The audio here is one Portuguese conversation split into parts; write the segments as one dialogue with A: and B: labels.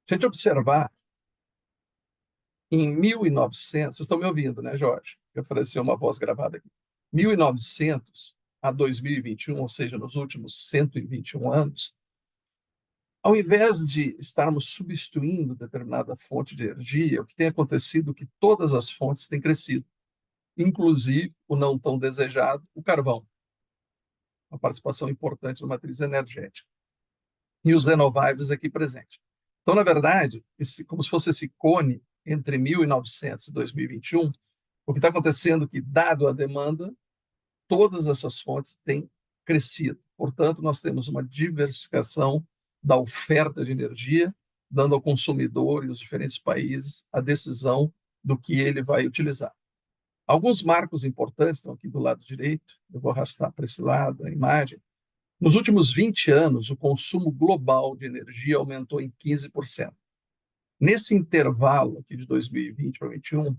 A: Se a gente observar, em 1900, vocês estão me ouvindo, né, Jorge? Eu ofereci uma voz gravada aqui. 1900 a 2021, ou seja, nos últimos 121 anos, ao invés de estarmos substituindo determinada fonte de energia, o que tem acontecido é que todas as fontes têm crescido, inclusive o não tão desejado, o carvão, uma participação importante na matriz energética, e os renováveis aqui presentes. Então, na verdade, como se fosse esse cone entre 1900 e 2021, o que está acontecendo é que, dado a demanda, todas essas fontes têm crescido. Portanto, nós temos uma diversificação da oferta de energia, dando ao consumidor e os diferentes países a decisão do que ele vai utilizar. Alguns marcos importantes estão aqui do lado direito, eu vou arrastar para esse lado a imagem. Nos últimos 20 anos, o consumo global de energia aumentou em 15%. Nesse intervalo aqui de 2020 para 2021,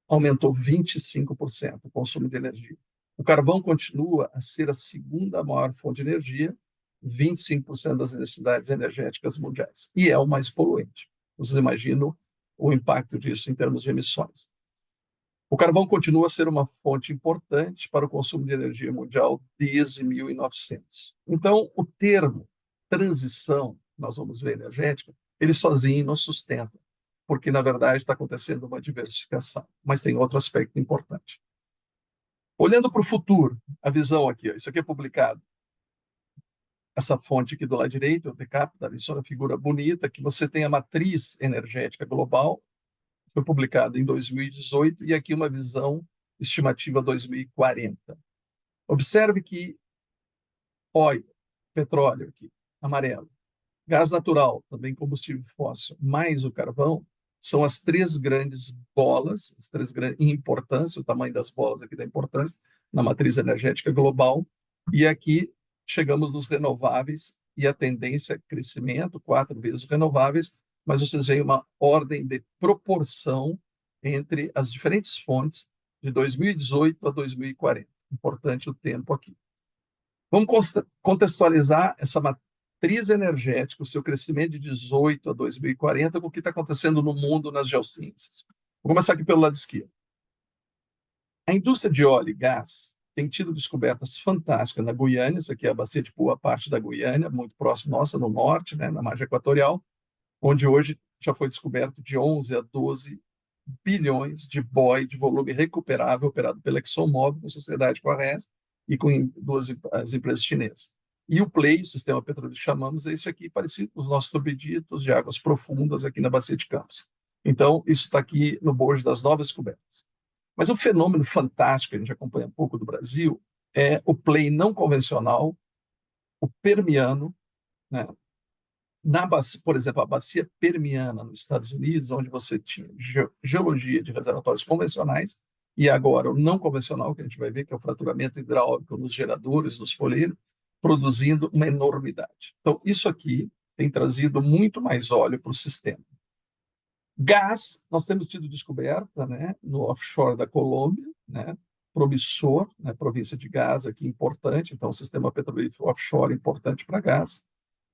A: aumentou 25% o consumo de energia. O carvão continua a ser a segunda maior fonte de energia, 25% das necessidades energéticas mundiais, e é o mais poluente. Vocês imaginam o impacto disso em termos de emissões. O carvão continua a ser uma fonte importante para o consumo de energia mundial desde 1900. Então, o termo transição, nós vamos ver energética, ele sozinho não sustenta, porque, na verdade, está acontecendo uma diversificação. Mas tem outro aspecto importante. Olhando para o futuro, a visão aqui, ó, isso aqui é publicado, essa fonte aqui do lado direito, o Decapita, isso é uma figura bonita, que você tem a matriz energética global, foi publicado em 2018, e aqui uma visão estimativa 2040. Observe que óleo, petróleo aqui, amarelo, gás natural, também combustível fóssil, mais o carvão, são as três grandes bolas, as três grandes, em importância, o tamanho das bolas aqui da importância, na matriz energética global, e aqui chegamos nos renováveis, e a tendência é crescimento, 4 vezes renováveis, mas vocês veem uma ordem de proporção entre as diferentes fontes de 2018 a 2040. Importante o tempo aqui. Vamos contextualizar essa matriz energética, o seu crescimento de 18 a 2040, com o que está acontecendo no mundo nas geociências. Vou começar aqui pelo lado esquerdo. A indústria de óleo e gás tem tido descobertas fantásticas na Guiana, isso aqui é a bacia de Boa Parte da Guiana, muito próximo nossa, no norte, né, na margem equatorial, onde hoje já foi descoberto de 11 a 12 bilhões de BOE de volume recuperável operado pela ExxonMobil, com sociedade com a RES e com as empresas chinesas. E o PLAY, o sistema petrolífero que chamamos, é esse aqui, parecido com os nossos turbiditos de águas profundas aqui na Bacia de Campos. Então, isso está aqui no bojo das novas descobertas. Mas um fenômeno fantástico, a gente acompanha um pouco do Brasil, é o PLAY não convencional, o permiano, né? Por exemplo, a bacia permiana nos Estados Unidos, onde você tinha geologia de reservatórios convencionais, e agora o não convencional, que a gente vai ver, que é o fraturamento hidráulico nos geradores, nos foleiros, produzindo uma enormidade. Então, isso aqui tem trazido muito mais óleo para o sistema. Gás, nós temos tido descoberta, né, no offshore da Colômbia, né, promissor, né, província de gás aqui importante, então o sistema petrolífero offshore importante para gás.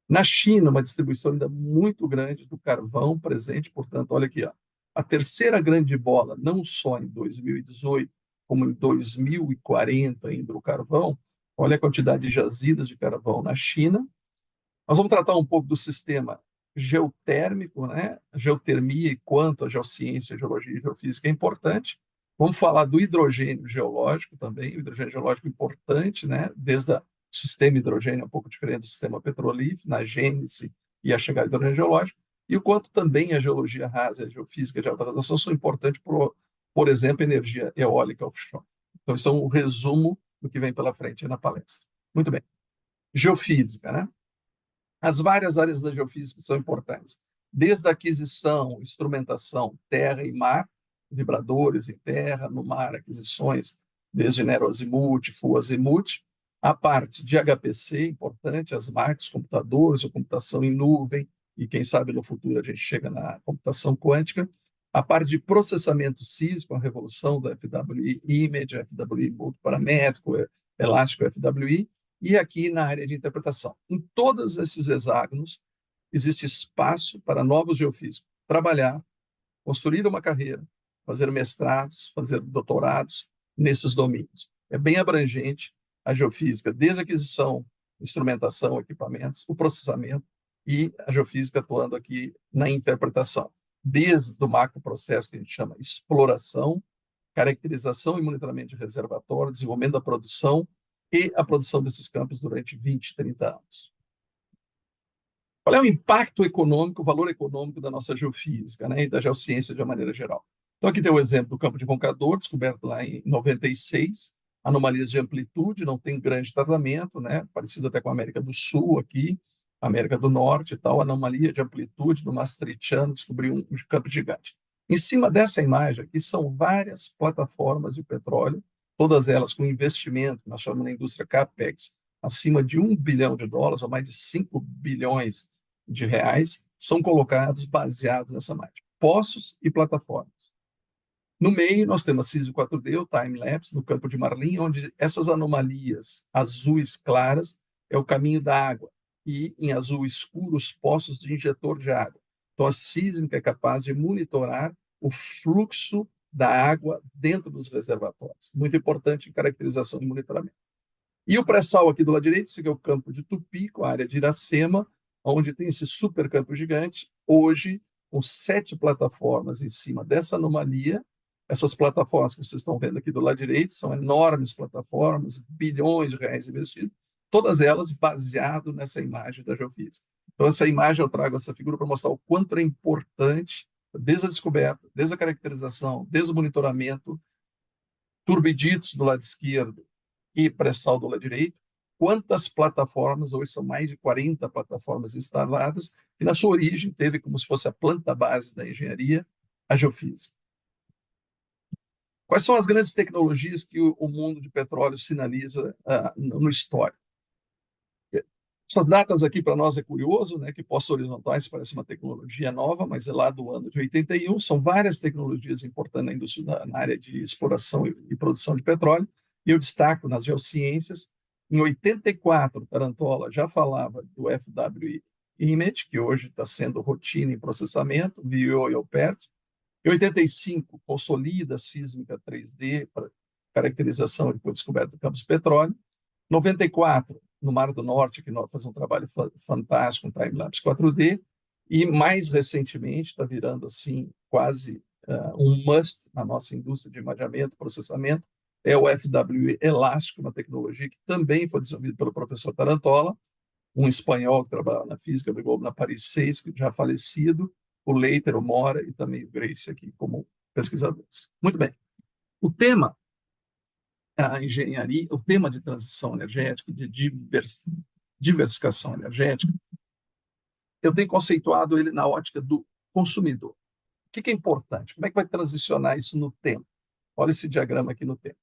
A: Na China, uma distribuição ainda muito grande do carvão presente, portanto, olha aqui, ó, a terceira grande bola, não só em 2018, como em 2040 ainda o carvão, olha a quantidade de jazidas de carvão na China. Nós vamos tratar um pouco do sistema geotérmico, né? Geotermia e quanto a geociência, geologia e geofísica é importante. Vamos falar do hidrogênio geológico também, o hidrogênio geológico é importante, né? Desde o sistema hidrogênio é um pouco diferente do sistema petrolífero, na gênese e a chegada do hidrogênio geológico, e o quanto também a geologia rasa e a geofísica de alta radiação são importantes, por exemplo, energia eólica offshore. Então, isso é um resumo do que vem pela frente na palestra. Muito bem. Geofísica, né? As várias áreas da geofísica são importantes, desde a aquisição, instrumentação, terra e mar, vibradores em terra, no mar, aquisições, desde Nero-Azimuth, Full-Azimuth, a parte de HPC, importante, as máquinas, computadores, a computação em nuvem, e quem sabe no futuro a gente chega na computação quântica, a parte de processamento sísmico, a revolução do FWI Image, FWI multiparamétrico, elástico FWI, e aqui na área de interpretação. Em todos esses hexágonos, existe espaço para novos geofísicos trabalhar, construir uma carreira, fazer mestrados, fazer doutorados nesses domínios. É bem abrangente a geofísica, desde a aquisição, instrumentação, equipamentos, o processamento e a geofísica atuando aqui na interpretação, desde o macroprocesso que a gente chama exploração, caracterização e monitoramento de reservatório, desenvolvimento da produção e a produção desses campos durante 20, 30 anos. Qual é o impacto econômico, o valor econômico da nossa geofísica, né, e da geociência de uma maneira geral? Então, aqui tem o exemplo do campo de Roncador, descoberto lá em 96, anomalias de amplitude, não tem grande tratamento, né, parecido até com a América do Sul aqui, América do Norte e tal, anomalia de amplitude do Maastrichtiano, descobriu um campo gigante. Em cima dessa imagem aqui são várias plataformas de petróleo, todas elas com investimento, nós chamamos na indústria CAPEX, acima de $1 bilhão, ou mais de 5 bilhões de reais, são colocados baseados nessa imagem. Poços e plataformas. No meio, nós temos a CISO 4D, o time-lapse, no campo de Marlim, onde essas anomalias azuis claras é o caminho da água, e em azul escuro, os poços de injetor de água. Então, a sísmica é capaz de monitorar o fluxo da água dentro dos reservatórios. Muito importante em caracterização e monitoramento. E o pré-sal aqui do lado direito, esse aqui é o campo de Tupi, com a área de Iracema, onde tem esse super campo gigante, hoje com 7 plataformas em cima dessa anomalia. Essas plataformas que vocês estão vendo aqui do lado direito são enormes plataformas, bilhões de reais investidos, todas elas baseadas nessa imagem da geofísica. Então, essa imagem eu trago essa figura para mostrar o quanto é importante, desde a descoberta, desde a caracterização, desde o monitoramento, turbiditos do lado esquerdo e pré-sal do lado direito, quantas plataformas, hoje são mais de 40 plataformas instaladas, e na sua origem teve como se fosse a planta base da engenharia, a geofísica. Quais são as grandes tecnologias que o mundo de petróleo sinaliza no histórico? Essas datas aqui para nós é curioso, né, que poços horizontais parece uma tecnologia nova, mas é lá do ano de 81, são várias tecnologias importantes na indústria, na área de exploração e produção de petróleo, e eu destaco nas geociências. Em 84, Tarantola já falava do FW Image, que hoje está sendo rotina em processamento, VIO e OPERT. Em 85, consolida a sísmica 3D para caracterização depois descoberta do campos de petróleo. 94, no Mar do Norte, que nós fazemos um trabalho fantástico, um time-lapse 4D, e mais recentemente está virando assim quase um must na nossa indústria de imageamento, processamento, é o FW Elástico, uma tecnologia que também foi desenvolvida pelo professor Tarantola, um espanhol que trabalha na física do Globo na Paris 6, que já falecido, o Leiter, o Mora e também o Grace aqui como pesquisadores. Muito bem. O tema a engenharia, o tema de transição energética, de diversificação energética, eu tenho conceituado ele na ótica do consumidor. O que é importante? Como é que vai transicionar isso no tempo? Olha esse diagrama aqui no tempo.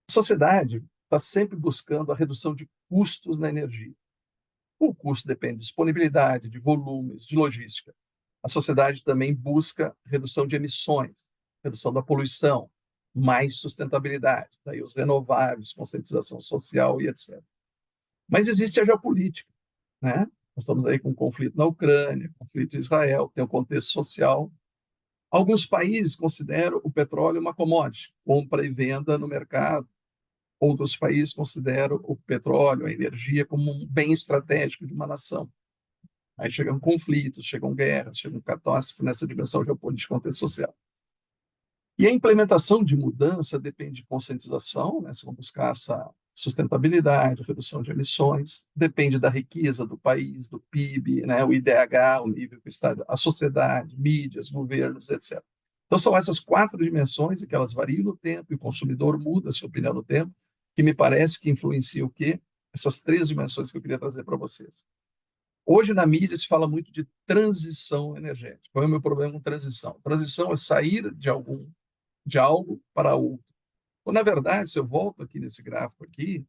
A: A sociedade está sempre buscando a redução de custos na energia. O custo depende de disponibilidade, de volumes, de logística. A sociedade também busca redução de emissões, redução da poluição, mais sustentabilidade, daí os renováveis, conscientização social e etc. Mas existe a geopolítica, né? Nós estamos aí com um conflito na Ucrânia, conflito em Israel, tem um contexto social. Alguns países consideram o petróleo uma commodity, compra e venda no mercado. Outros países consideram o petróleo, a energia, como um bem estratégico de uma nação. Aí chegam conflitos, chegam guerras, chegam catástrofes nessa dimensão geopolítica e contexto social. E a implementação de mudança depende de conscientização, né? Se vão buscar essa sustentabilidade, redução de emissões, depende da riqueza do país, do PIB, né? O IDH, o nível que está, a sociedade, mídias, governos, etc. Então, são essas 4 dimensões e que elas variam no tempo, e o consumidor muda a sua opinião no tempo, que me parece que influencia o quê? Essas 3 dimensões que eu queria trazer para vocês. Hoje, na mídia, se fala muito de transição energética. Qual é o meu problema com transição? Transição é sair de algo para outro. Ou, na verdade, se eu volto aqui nesse gráfico aqui,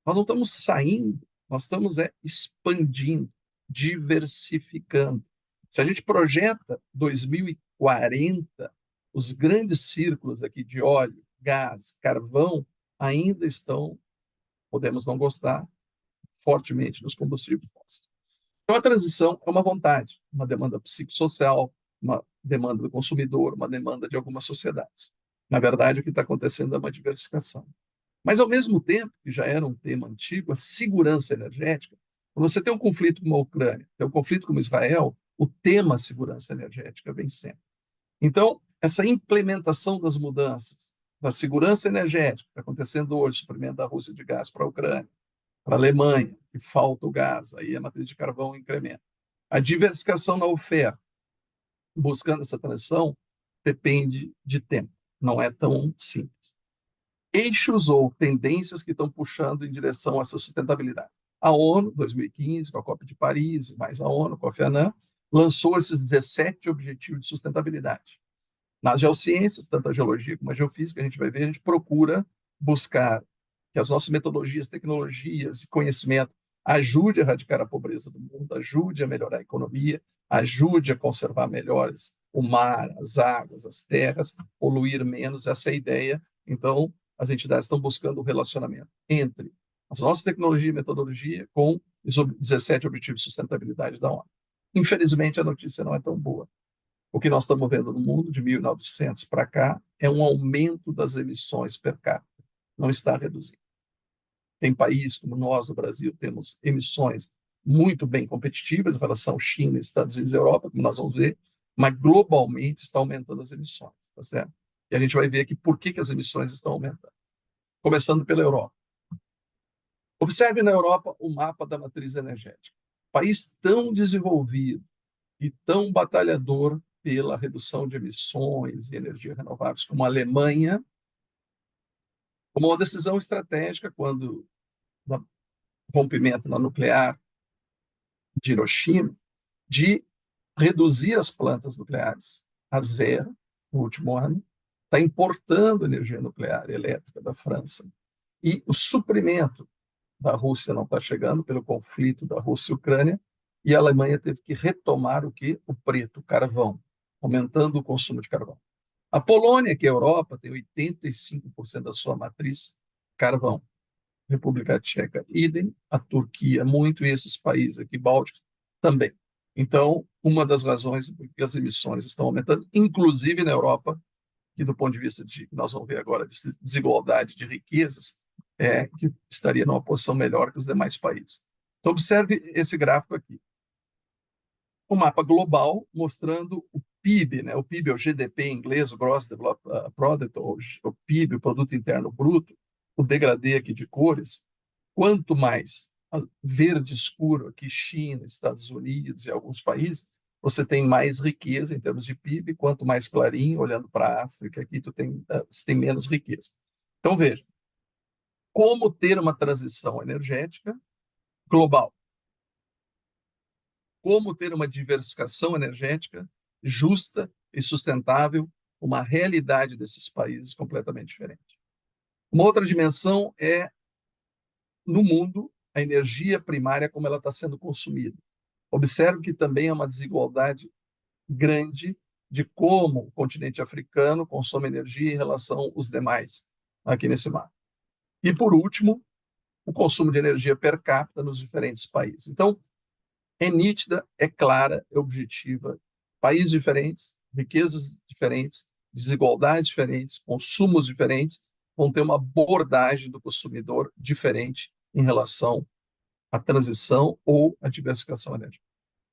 A: nós não estamos saindo, nós estamos expandindo, diversificando. Se a gente projeta 2040, os grandes círculos aqui de óleo, gás, carvão, ainda estão, podemos não gostar, fortemente nos combustíveis fósseis. Então, a transição é uma vontade, uma demanda psicossocial, uma demanda do consumidor, uma demanda de algumas sociedades. Na verdade, o que está acontecendo é uma diversificação. Mas, ao mesmo tempo, que já era um tema antigo, a segurança energética, quando você tem um conflito como a Ucrânia, tem um conflito como Israel, o tema segurança energética vem sempre. Então, essa implementação das mudanças da segurança energética, que está acontecendo hoje, suprimento da Rússia de gás para a Ucrânia, para a Alemanha, que falta o gás, aí a matriz de carvão incrementa. A diversificação na oferta, buscando essa transição, depende de tempo, não é tão simples. Eixos ou tendências que estão puxando em direção a essa sustentabilidade. A ONU, 2015, com a COP de Paris, mais a ONU, Kofi Annan, lançou esses 17 objetivos de sustentabilidade. Nas geociências, tanto a geologia como a geofísica, a gente vai ver, a gente procura buscar que as nossas metodologias, tecnologias e conhecimento ajude a erradicar a pobreza do mundo, ajude a melhorar a economia, ajude a conservar melhores o mar, as águas, as terras, poluir menos, essa é a ideia. Então, as entidades estão buscando o relacionamento entre as nossas tecnologias e metodologia com os 17 Objetivos de Sustentabilidade da ONU. Infelizmente, a notícia não é tão boa. O que nós estamos vendo no mundo de 1900 para cá é um aumento das emissões per capita, não está reduzindo. Tem países como nós, no Brasil, temos emissões muito bem competitivas em relação à China, Estados Unidos e Europa, como nós vamos ver, mas globalmente está aumentando as emissões, tá certo? E a gente vai ver aqui por que as emissões estão aumentando. Começando pela Europa. Observe na Europa o mapa da matriz energética. País tão desenvolvido e tão batalhador pela redução de emissões e energias renováveis como a Alemanha, tomou uma decisão estratégica quando o rompimento na nuclear de Hiroshima, de reduzir as plantas nucleares a zero no último ano, está importando energia nuclear elétrica da França. E o suprimento da Rússia não está chegando pelo conflito da Rússia e Ucrânia, e a Alemanha teve que retomar o que? O preto, o carvão, aumentando o consumo de carvão. A Polônia, que é a Europa, tem 85% da sua matriz carvão. República Tcheca, idem. A Turquia, muito, e esses países aqui, bálticos, também. Então, uma das razões por que as emissões estão aumentando, inclusive na Europa, que do ponto de vista de, nós vamos ver agora, de desigualdade de riquezas, que estaria numa posição melhor que os demais países. Então, observe esse gráfico aqui. Um mapa global mostrando o PIB, né? O PIB é o GDP em inglês, o Gross Developed Product, ou o PIB, o Produto Interno Bruto, o degradê aqui de cores. Quanto mais verde escuro aqui, China, Estados Unidos e alguns países, você tem mais riqueza em termos de PIB, quanto mais clarinho, olhando para a África, aqui você tem menos riqueza. Então, veja, como ter uma transição energética global? Como ter uma diversificação energética justa e sustentável, uma realidade desses países completamente diferente. Uma outra dimensão é, no mundo, a energia primária, como ela está sendo consumida. Observe que também é uma desigualdade grande de como o continente africano consome energia em relação aos demais aqui nesse mapa. E, por último, o consumo de energia per capita nos diferentes países. Então, é nítida, é clara, é objetiva. Países diferentes, riquezas diferentes, desigualdades diferentes, consumos diferentes, vão ter uma abordagem do consumidor diferente em relação à transição ou à diversificação energética.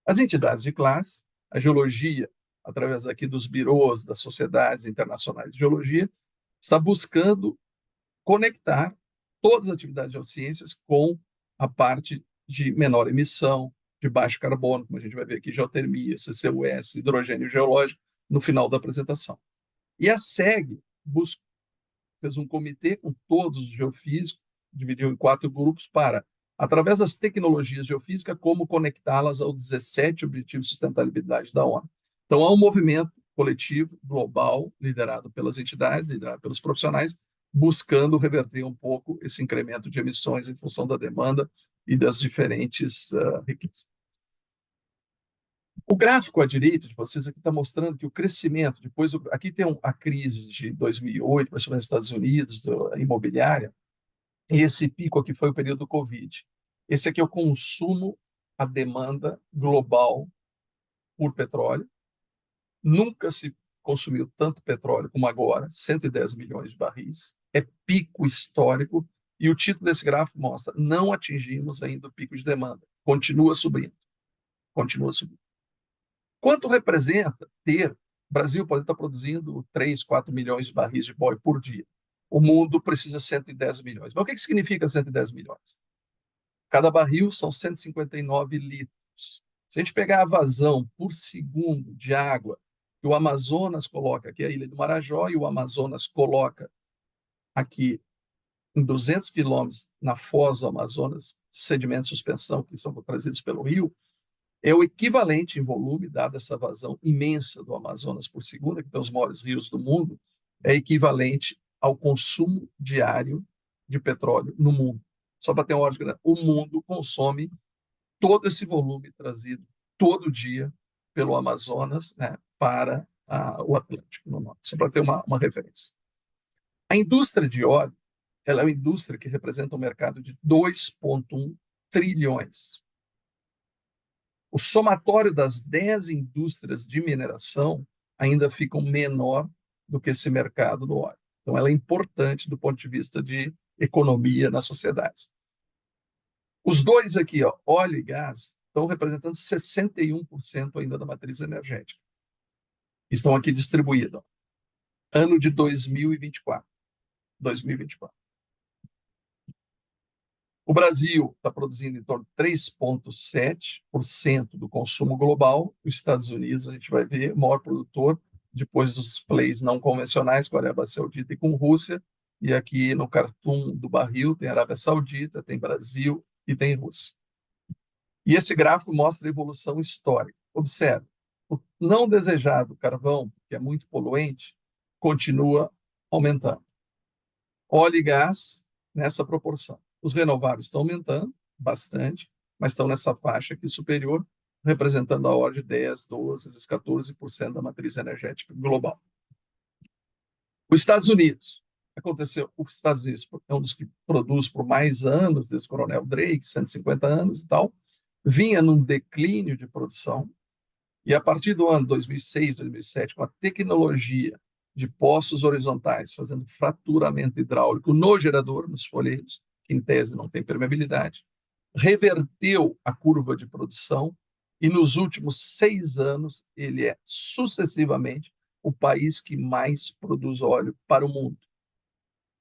A: As entidades de classe, a geologia, através aqui dos birôs das sociedades internacionais de geologia, está buscando conectar todas as atividades de geociências com a parte de menor emissão, de baixo carbono, como a gente vai ver aqui, geotermia, CCUS, hidrogênio geológico, no final da apresentação. E a SEG fez um comitê com todos os geofísicos, dividiu em 4 grupos para, através das tecnologias geofísicas, como conectá-las aos 17 Objetivos de Sustentabilidade da ONU. Então, há um movimento coletivo, global, liderado pelas entidades, liderado pelos profissionais, buscando reverter um pouco esse incremento de emissões em função da demanda e das diferentes riquezas. O gráfico à direita de vocês aqui está mostrando que o crescimento, aqui tem a crise de 2008, principalmente nos Estados Unidos, da imobiliária, e esse pico aqui foi o período do Covid. Esse aqui é o consumo a demanda global por petróleo. Nunca se consumiu tanto petróleo como agora, 110 milhões de barris. É pico histórico. E o título desse gráfico mostra: não atingimos ainda o pico de demanda. Continua subindo. Continua subindo. Quanto representa ter? O Brasil pode estar produzindo 3, 4 milhões de barris de óleo por dia. O mundo precisa 110 milhões. Mas o que significa 110 milhões? Cada barril são 159 litros. Se a gente pegar a vazão por segundo de água que o Amazonas coloca, aqui é a Ilha do Marajó, e o Amazonas coloca aqui em 200 quilômetros na foz do Amazonas, sedimentos de suspensão que são trazidos pelo rio, é o equivalente em volume, dada essa vazão imensa do Amazonas por segundo, que tem os maiores rios do mundo, é equivalente ao consumo diário de petróleo no mundo. Só para ter uma ordem, o mundo consome todo esse volume trazido todo dia pelo Amazonas, né, para o Atlântico no norte, só para ter uma referência. A indústria de óleo, ela é uma indústria que representa um mercado de 2,1 trilhões. O somatório das 10 indústrias de mineração ainda fica menor do que esse mercado do óleo. Então, ela é importante do ponto de vista de economia na sociedade. Os dois aqui, ó, óleo e gás, estão representando 61% ainda da matriz energética. Estão aqui distribuídos. Ano de 2024. 2024. O Brasil está produzindo em torno de 3,7% do consumo global. Os Estados Unidos, a gente vai ver, o maior produtor, depois dos plays não convencionais, com a Arábia Saudita e com Rússia. E aqui no cartoon do barril tem Arábia Saudita, tem Brasil e tem Rússia. E esse gráfico mostra a evolução histórica. Observe, o não desejado carvão, que é muito poluente, continua aumentando. Óleo e gás nessa proporção. Os renováveis estão aumentando bastante, mas estão nessa faixa aqui superior, representando a ordem de 10, 12, 14% da matriz energética global. Os Estados Unidos. Aconteceu, os Estados Unidos é um dos que produz por mais anos, desde o Coronel Drake, 150 anos e tal, vinha num declínio de produção, e a partir do ano 2006, 2007, com a tecnologia de poços horizontais, fazendo fraturamento hidráulico no gerador, nos folhetos, que em tese não tem permeabilidade, reverteu a curva de produção e nos últimos 6 anos ele é sucessivamente o país que mais produz óleo para o mundo,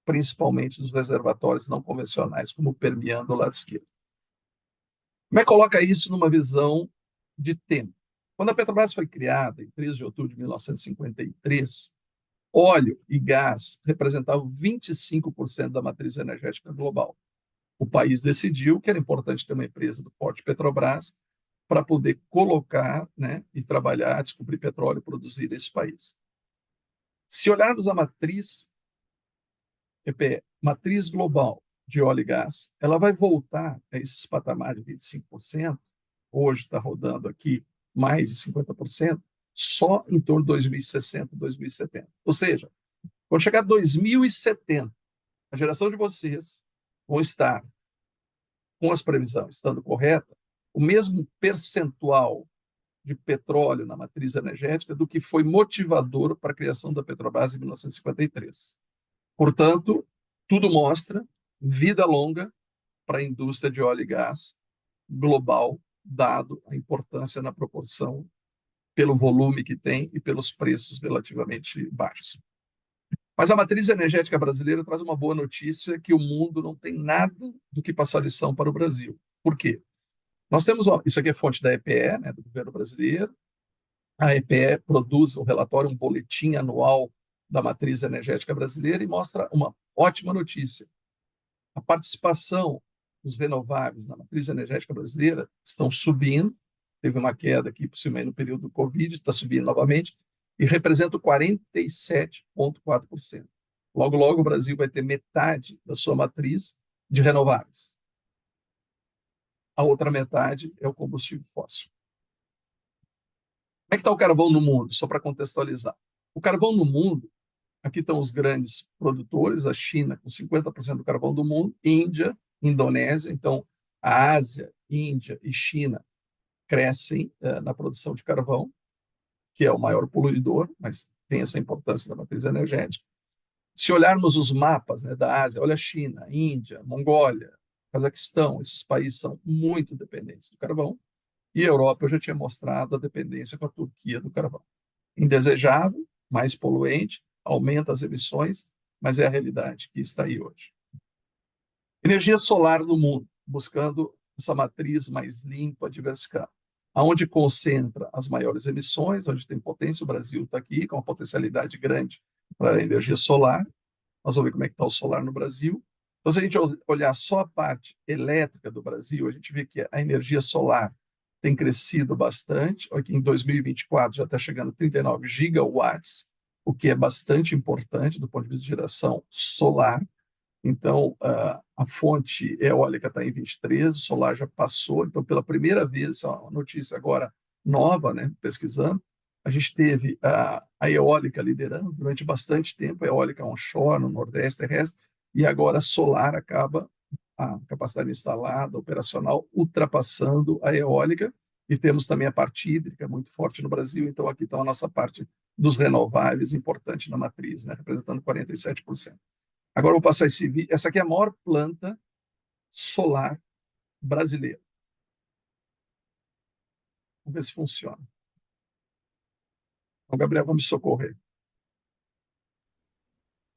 A: principalmente dos reservatórios não convencionais, como o Permian do lado esquerdo. Como é que coloca isso numa visão de tempo? Quando a Petrobras foi criada, em 13 de outubro de 1953, óleo e gás representavam 25% da matriz energética global. O país decidiu que era importante ter uma empresa do porte Petrobras para poder colocar, né, e trabalhar, descobrir petróleo e produzir nesse país. Se olharmos a matriz EPE, matriz global de óleo e gás, ela vai voltar a esses patamares de 25%, hoje está rodando aqui mais de 50%, só em torno de 2060, 2070. Ou seja, quando chegar 2070, a geração de vocês vão estar, com as previsões estando corretas, o mesmo percentual de petróleo na matriz energética do que foi motivador para a criação da Petrobras em 1953. Portanto, tudo mostra vida longa para a indústria de óleo e gás global, dado a importância na proporção pelo volume que tem e pelos preços relativamente baixos. Mas a matriz energética brasileira traz uma boa notícia, que o mundo não tem nada do que passar lição para o Brasil. Por quê? Nós temos, isso aqui é fonte da EPE, né, do governo brasileiro. A EPE produz um relatório, um boletim anual da matriz energética brasileira e mostra uma ótima notícia. A participação dos renováveis na matriz energética brasileira estão subindo, teve uma queda aqui, possivelmente no período do Covid, está subindo novamente, e representa 47,4%. Logo, logo, o Brasil vai ter metade da sua matriz de renováveis. A outra metade é o combustível fóssil. Como é que está o carvão no mundo? Só para contextualizar. O carvão no mundo, aqui estão os grandes produtores, a China com 50% do carvão do mundo, Índia, Indonésia. Então, a Ásia Índia e China crescem na produção de carvão, que é o maior poluidor, mas tem essa importância da matriz energética. Se olharmos os mapas, né, da Ásia, olha a China, Índia, Mongólia, Cazaquistão, esses países são muito dependentes do carvão, e a Europa eu já tinha mostrado a dependência com a Turquia do carvão. Indesejável, mais poluente, aumenta as emissões, mas é a realidade que está aí hoje. Energia solar no mundo, buscando essa matriz mais limpa, diversificada. Aonde concentra as maiores emissões, onde tem potência, o Brasil está aqui com uma potencialidade grande para a energia solar. Nós vamos ver como é que está o solar no Brasil. Então, se a gente olhar só a parte elétrica do Brasil, a gente vê que a energia solar tem crescido bastante. Aqui em 2024 já está chegando a 39 gigawatts, o que é bastante importante do ponto de vista de geração solar. Então, a fonte eólica está em 23, o solar já passou. Então, pela primeira vez, essa é uma notícia agora nova, né, pesquisando, a gente teve a eólica liderando durante bastante tempo, a eólica onshore, no Nordeste terrestre, e agora a solar acaba, a capacidade instalada, operacional, ultrapassando a eólica, e temos também a parte hídrica muito forte no Brasil, então aqui está a nossa parte dos renováveis importante na matriz, né, representando 47%. Agora eu vou passar esse vídeo. Essa aqui é a maior planta solar brasileira. Vamos ver se funciona. Então, Gabriel, vamos me socorrer.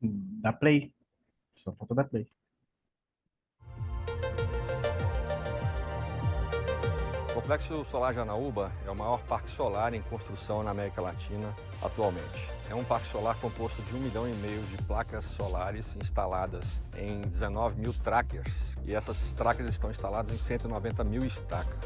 B: Dá play. Só falta dar play.
C: O Complexo Solar Janaúba é o maior parque solar em construção na América Latina atualmente. É um parque solar composto de 1,5 milhão de placas solares instaladas em 19 mil trackers. E essas trackers estão instaladas em 190 mil estacas.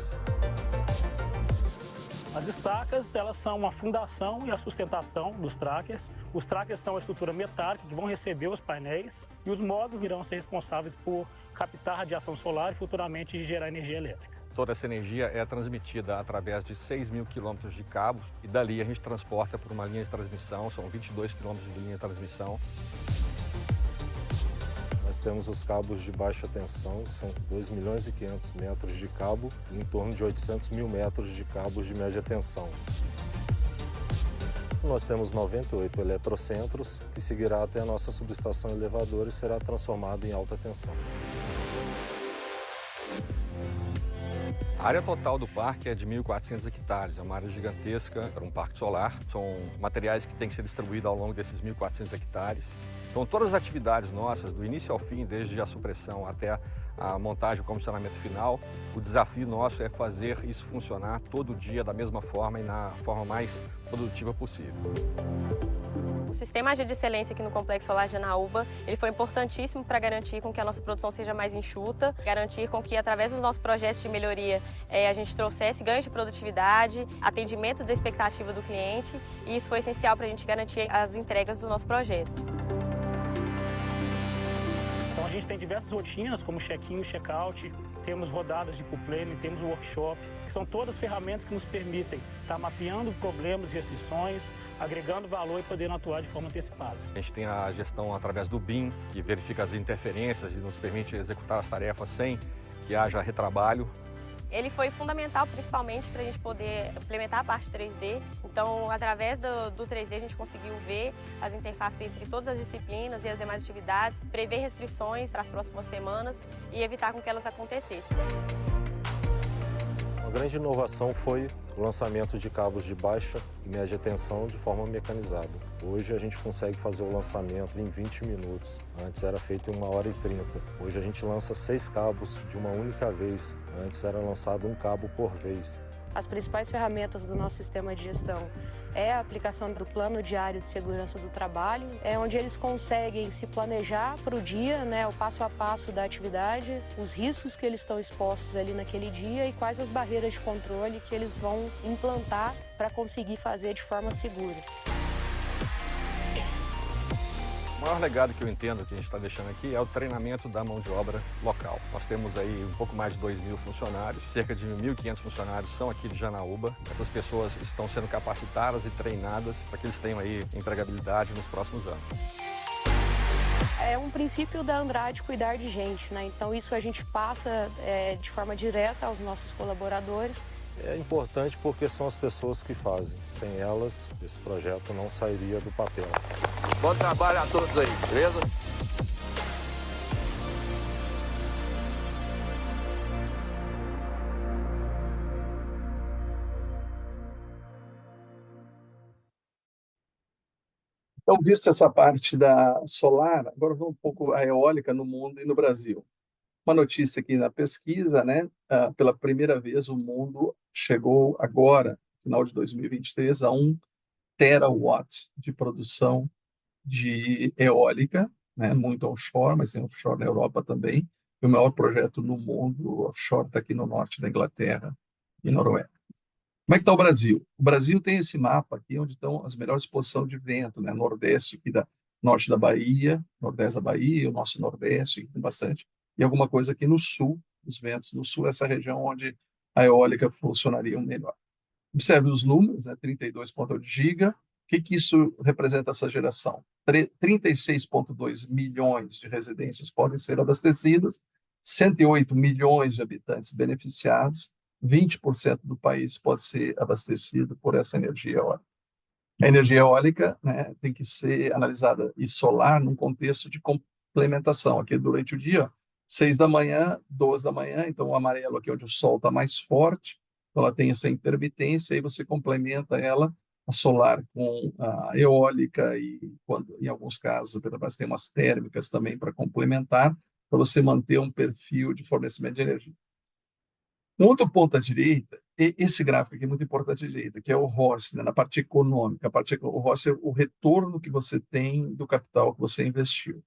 D: As estacas, elas são uma fundação e a sustentação dos trackers. Os trackers são a estrutura metálica que vão receber os painéis e os módulos irão ser responsáveis por captar radiação solar e futuramente gerar energia elétrica.
C: Toda essa energia é transmitida através de 6 mil quilômetros de cabos e dali a gente transporta por uma linha de transmissão, são 22 quilômetros de linha de transmissão.
E: Nós temos os cabos de baixa tensão, que são 2 milhões e 500 metros de cabo, e em torno de 800 mil metros de cabos de média tensão. Nós temos 98 eletrocentros, que seguirá até a nossa subestação elevadora e será transformado em alta tensão.
C: A área total do parque é de 1.400 hectares, é uma área gigantesca para um parque solar. São materiais que têm que ser distribuídos ao longo desses 1.400 hectares. Então, todas as atividades nossas, do início ao fim, desde a supressão até a montagem e comissionamento final, o desafio nosso é fazer isso funcionar todo dia da mesma forma e na forma mais produtiva possível.
F: O sistema AG de excelência aqui no Complexo Solar Janaúba, ele foi importantíssimo para garantir com que a nossa produção seja mais enxuta, garantir com que através dos nossos projetos de melhoria a gente trouxesse ganhos de produtividade, atendimento da expectativa do cliente, e isso foi essencial para a gente garantir as entregas do nosso projeto.
D: Então a gente tem diversas rotinas, como check-in e check-out, temos rodadas de pull-planning, temos o workshop, que são todas ferramentas que nos permitem estar mapeando problemas e restrições, agregando valor e podendo atuar de forma antecipada.
C: A gente tem a gestão através do BIM, que verifica as interferências e nos permite executar as tarefas sem que haja retrabalho.
F: Ele foi fundamental, principalmente, para a gente poder implementar a parte 3D. Então, através do 3D, a gente conseguiu ver as interfaces entre todas as disciplinas e as demais atividades, prever restrições para as próximas semanas e evitar com que elas acontecessem.
E: Uma grande inovação foi o lançamento de cabos de baixa e média tensão de forma mecanizada. Hoje a gente consegue fazer o lançamento em 20 minutos. Antes era feito em 1h30. Hoje a gente lança 6 cabos de uma única vez. Antes era lançado um cabo por vez.
G: As principais ferramentas do nosso sistema de gestão é a aplicação do plano diário de segurança do trabalho, onde eles conseguem se planejar para o dia, o passo a passo da atividade, os riscos que eles estão expostos ali naquele dia e quais as barreiras de controle que eles vão implantar para conseguir fazer de forma segura.
C: O maior legado que eu entendo que a gente está deixando aqui é o treinamento da mão de obra local. Nós temos aí um pouco mais de 2.000 funcionários, cerca de 1.500 funcionários são aqui de Janaúba. Essas pessoas estão sendo capacitadas e treinadas para que eles tenham aí empregabilidade nos próximos anos.
G: É um princípio da Andrade cuidar de gente, né? Então isso a gente passa de forma direta aos nossos colaboradores.
E: É importante porque são as pessoas que fazem. Sem elas, esse projeto não sairia do papel.
H: Bom trabalho a todos aí, beleza?
A: Então, visto essa parte da solar, agora vamos um pouco a eólica no mundo e no Brasil. Uma notícia aqui na pesquisa, né? Pela primeira vez o mundo chegou agora, final de 2023, a 1 terawatt de produção de eólica, né? Muito offshore, mas tem offshore na Europa também. E o maior projeto no mundo offshore está aqui no norte da Inglaterra e Noruega. Como é que está o Brasil? O Brasil tem esse mapa aqui onde estão as melhores posições de vento, né? Nordeste aqui da norte da Bahia, nordeste da Bahia, o nosso nordeste, aqui tem bastante, e alguma coisa aqui no sul, os ventos no sul, essa região onde a eólica funcionaria melhor. Observe os números, né? 32,8 giga. O que isso representa essa geração? 36,2 milhões de residências podem ser abastecidas, 108 milhões de habitantes beneficiados, 20% do país pode ser abastecido por essa energia eólica. A energia eólica, né, tem que ser analisada e solar num contexto de complementação. Aqui durante o dia, 6 da manhã, 12 da manhã, então o amarelo aqui é onde o sol está mais forte, então ela tem essa intermitência, e você complementa ela, a solar, com a eólica, e quando, em alguns casos, a Petrobras tem umas térmicas também para complementar, para você manter um perfil de fornecimento de energia. Um outro ponto à direita, esse gráfico aqui é muito importante à direita, que é o ROCE, né, na parte econômica. O ROCE é o retorno que você tem do capital que você investiu,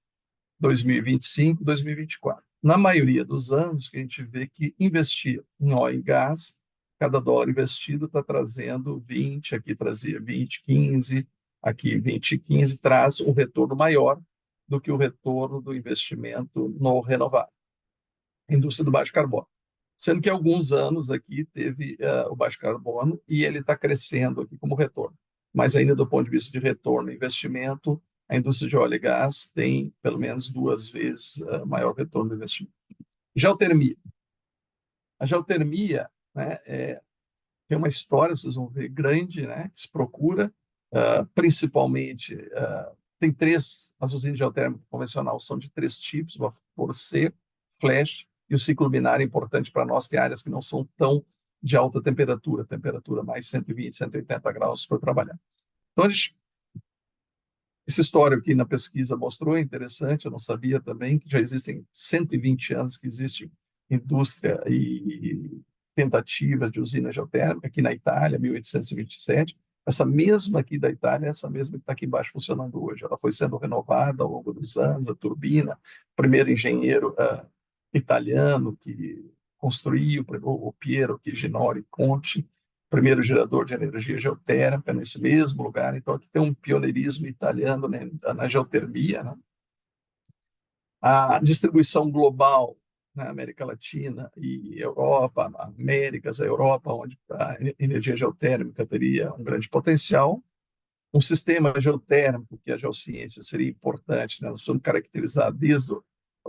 A: 2025, 2024. Na maioria dos anos, que a gente vê que investir em óleo e gás, cada dólar investido está trazendo 20, aqui trazia 20, 15, aqui 20, 15, traz um retorno maior do que o retorno do investimento no renovável, indústria do baixo carbono. Sendo que há alguns anos aqui teve o baixo carbono e ele está crescendo aqui como retorno. Mas ainda do ponto de vista de retorno e investimento, a indústria de óleo e gás tem pelo menos 2 vezes maior retorno do investimento. Geotermia. A geotermia, né, tem uma história, vocês vão ver, grande, né, que se procura, principalmente, tem 3, as usinas geotérmicas convencionais são de 3 tipos, vapor seco, flash, e o ciclo binário é importante para nós, que é áreas que não são tão de alta temperatura, temperatura mais 120, 180 graus para trabalhar. Então, essa história que na pesquisa mostrou é interessante, eu não sabia também, que já existem 120 anos que existe indústria e tentativa de usina geotérmica, aqui na Itália, 1827, essa mesma aqui da Itália, essa mesma que está aqui embaixo funcionando hoje, ela foi sendo renovada ao longo dos anos, a turbina, o primeiro engenheiro italiano que construiu, o Piero Ginori Conti, primeiro gerador de energia geotérmica nesse mesmo lugar. Então, aqui tem um pioneirismo italiano, né, na geotermia, né? A distribuição global na América Latina e Europa, Américas, a Europa, onde a energia geotérmica teria um grande potencial. Um sistema geotérmico, que a geociência seria importante, né? Nós precisamos caracterizar desde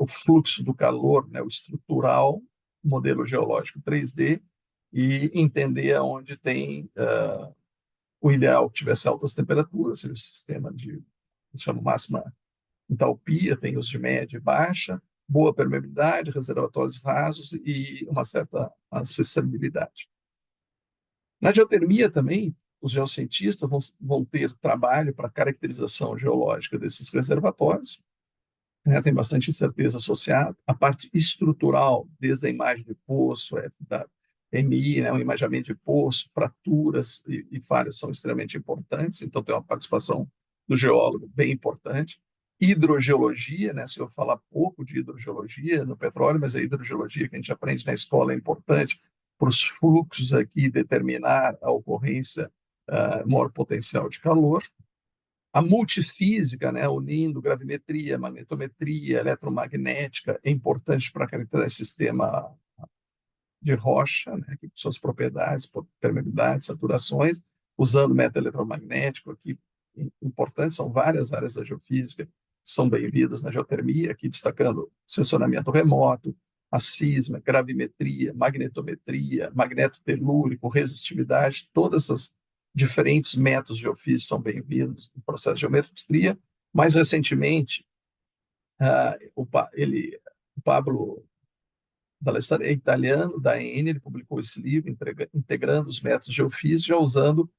A: o fluxo do calor, né, o estrutural, modelo geológico 3D, e entender onde tem o ideal que tivesse altas temperaturas, seria o sistema de, chama máxima entalpia, tem os de média e baixa, boa permeabilidade, reservatórios rasos e uma certa acessibilidade. Na geotermia também, os geocientistas vão ter trabalho para caracterização geológica desses reservatórios, né, tem bastante incerteza associada. A parte estrutural, desde a imagem de poço, da MI, né, o imaginamento de poço, fraturas e falhas são extremamente importantes, então tem uma participação do geólogo bem importante. Hidrogeologia, né, se eu falar pouco de hidrogeologia no petróleo, mas a hidrogeologia que a gente aprende na escola é importante para os fluxos aqui determinar a ocorrência, maior potencial de calor. A multifísica, né, unindo gravimetria, magnetometria, eletromagnética, é importante para caracterizar esse sistema de rocha, né, que suas propriedades, permeabilidade, saturações, usando método eletromagnético aqui, importante, são várias áreas da geofísica que são bem-vindos na geotermia, aqui destacando sensoramento remoto, a sisma, gravimetria, magnetometria, magneto telúrico, resistividade, todas essas diferentes métodos de ofício são bem-vindos no processo de geometria. Mais recentemente, o Pablo D'Alessandro é italiano, da ENI, ele publicou esse livro, integrando os métodos de geofísica, já usando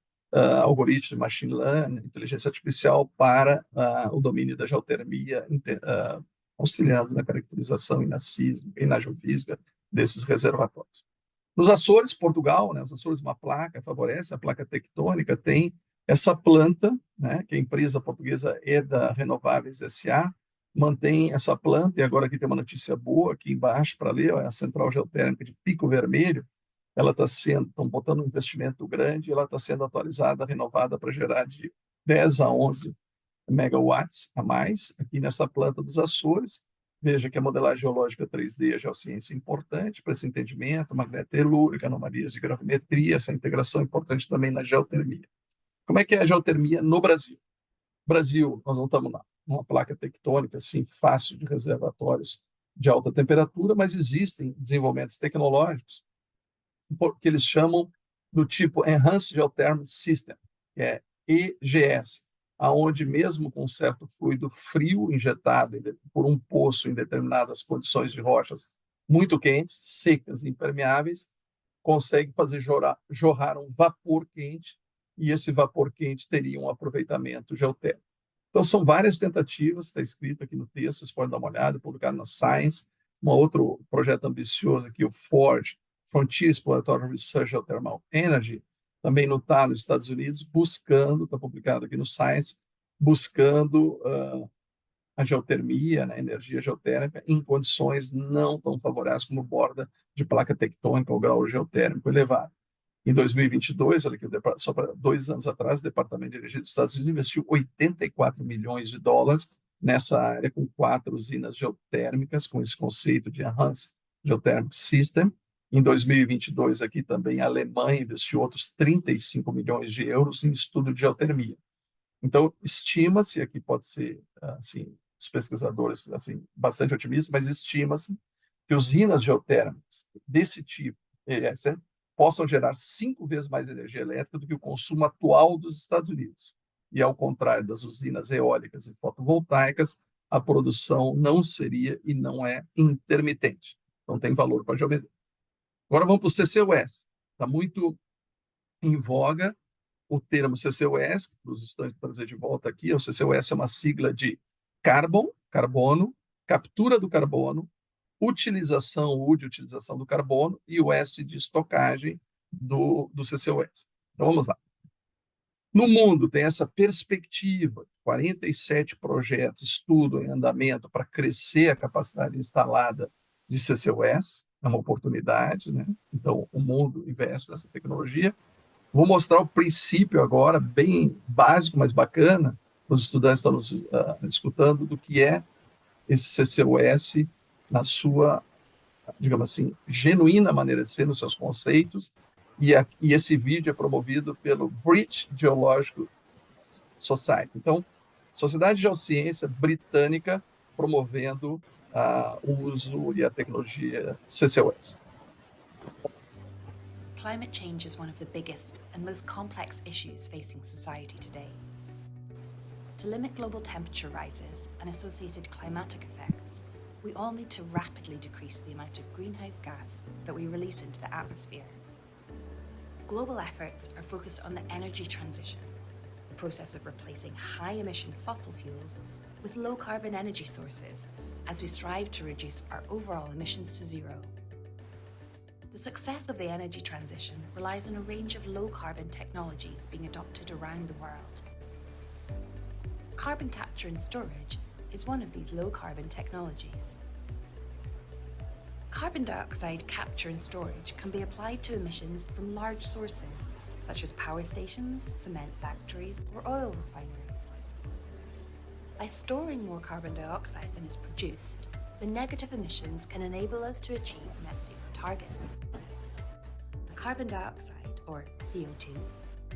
A: algoritmos de machine learning, inteligência artificial para o domínio da geotermia, auxiliando na caracterização e na sísmica e na geofísica desses reservatórios. Nos Açores, Portugal, né, os Açores, uma placa favorece, a placa tectônica tem essa planta, né, que a empresa portuguesa EDA Renováveis S.A., mantém essa planta, e agora aqui tem uma notícia boa, aqui embaixo para ler, a central geotérmica de Pico Vermelho, ela está sendo, estão botando um investimento grande, ela está sendo atualizada, renovada para gerar de 10 a 11 megawatts a mais, aqui nessa planta dos Açores. Veja que a modelagem geológica 3D, a geociência é importante para esse entendimento, magneto telúrica, anomalias de gravimetria, essa integração é importante também na geotermia. Como é que é a geotermia no Brasil? No Brasil, nós não estamos numa placa tectônica assim, fácil de reservatórios de alta temperatura, mas existem desenvolvimentos tecnológicos que eles chamam do tipo Enhanced Geothermal System, que é EGS, aonde mesmo com um certo fluido frio injetado por um poço em determinadas condições de rochas muito quentes, secas e impermeáveis, consegue fazer jorrar um vapor quente, e esse vapor quente teria um aproveitamento geotérmico. Então, são várias tentativas, está escrito aqui no texto, vocês podem dar uma olhada, publicado na Science, um outro projeto ambicioso aqui, o FORGE, Frontier Exploratory Research Geothermal Energy, também está nos Estados Unidos, buscando, está publicado aqui no Science, buscando a geotermia, né, a energia geotérmica, em condições não tão favoráveis como borda de placa tectônica ou grau geotérmico elevado. Em 2022, só para 2 anos atrás, o Departamento de Energia dos Estados Unidos investiu 84 milhões de dólares nessa área, com 4 usinas geotérmicas, com esse conceito de Enhanced Geothermal System. Em 2022, aqui também, a Alemanha investiu outros 35 milhões de euros em estudo de geotermia. Então, estima-se, aqui pode ser, assim, os pesquisadores, assim, bastante otimistas, mas estima-se que usinas geotérmicas desse tipo, possam gerar 5 vezes mais energia elétrica do que o consumo atual dos Estados Unidos. E, ao contrário das usinas eólicas e fotovoltaicas, a produção não seria e não é intermitente. Então, tem valor para a geometria. Agora vamos para o CCUS. Está muito em voga o termo CCUS, para os estudantes trazer de volta aqui. O CCUS é uma sigla de carbono, captura do carbono, utilização do carbono e o S de estocagem do CCUS. Então, vamos lá. No mundo, tem essa perspectiva, 47 projetos, estudo em andamento para crescer a capacidade instalada de CCUS, é uma oportunidade, né? Então, o mundo investe nessa tecnologia. Vou mostrar o princípio agora, bem básico, mas bacana, os estudantes estão nos escutando, do que é esse CCUS na sua, digamos assim, genuína maneira de ser, nos seus conceitos, e esse vídeo é promovido pelo British Geological Society. Então, Sociedade de Geociência Britânica promovendo o uso e a tecnologia CCUS.
I: Climate change is one of the biggest and most complex issues facing society today. To limit global temperature rises and associated climatic effects, we all need to rapidly decrease the amount of greenhouse gas that we release into the atmosphere. Global efforts are focused on the energy transition, the process of replacing high-emission fossil fuels with low-carbon energy sources as we strive to reduce our overall emissions to zero. The success of the energy transition relies on a range of low-carbon technologies being adopted around the world. Carbon capture and storage is one of these low-carbon technologies. Carbon dioxide capture and storage can be applied to emissions from large sources, such as power stations, cement factories, or oil refineries. By storing more carbon dioxide than is produced, the negative emissions can enable us to achieve net zero targets. The carbon dioxide, or CO2,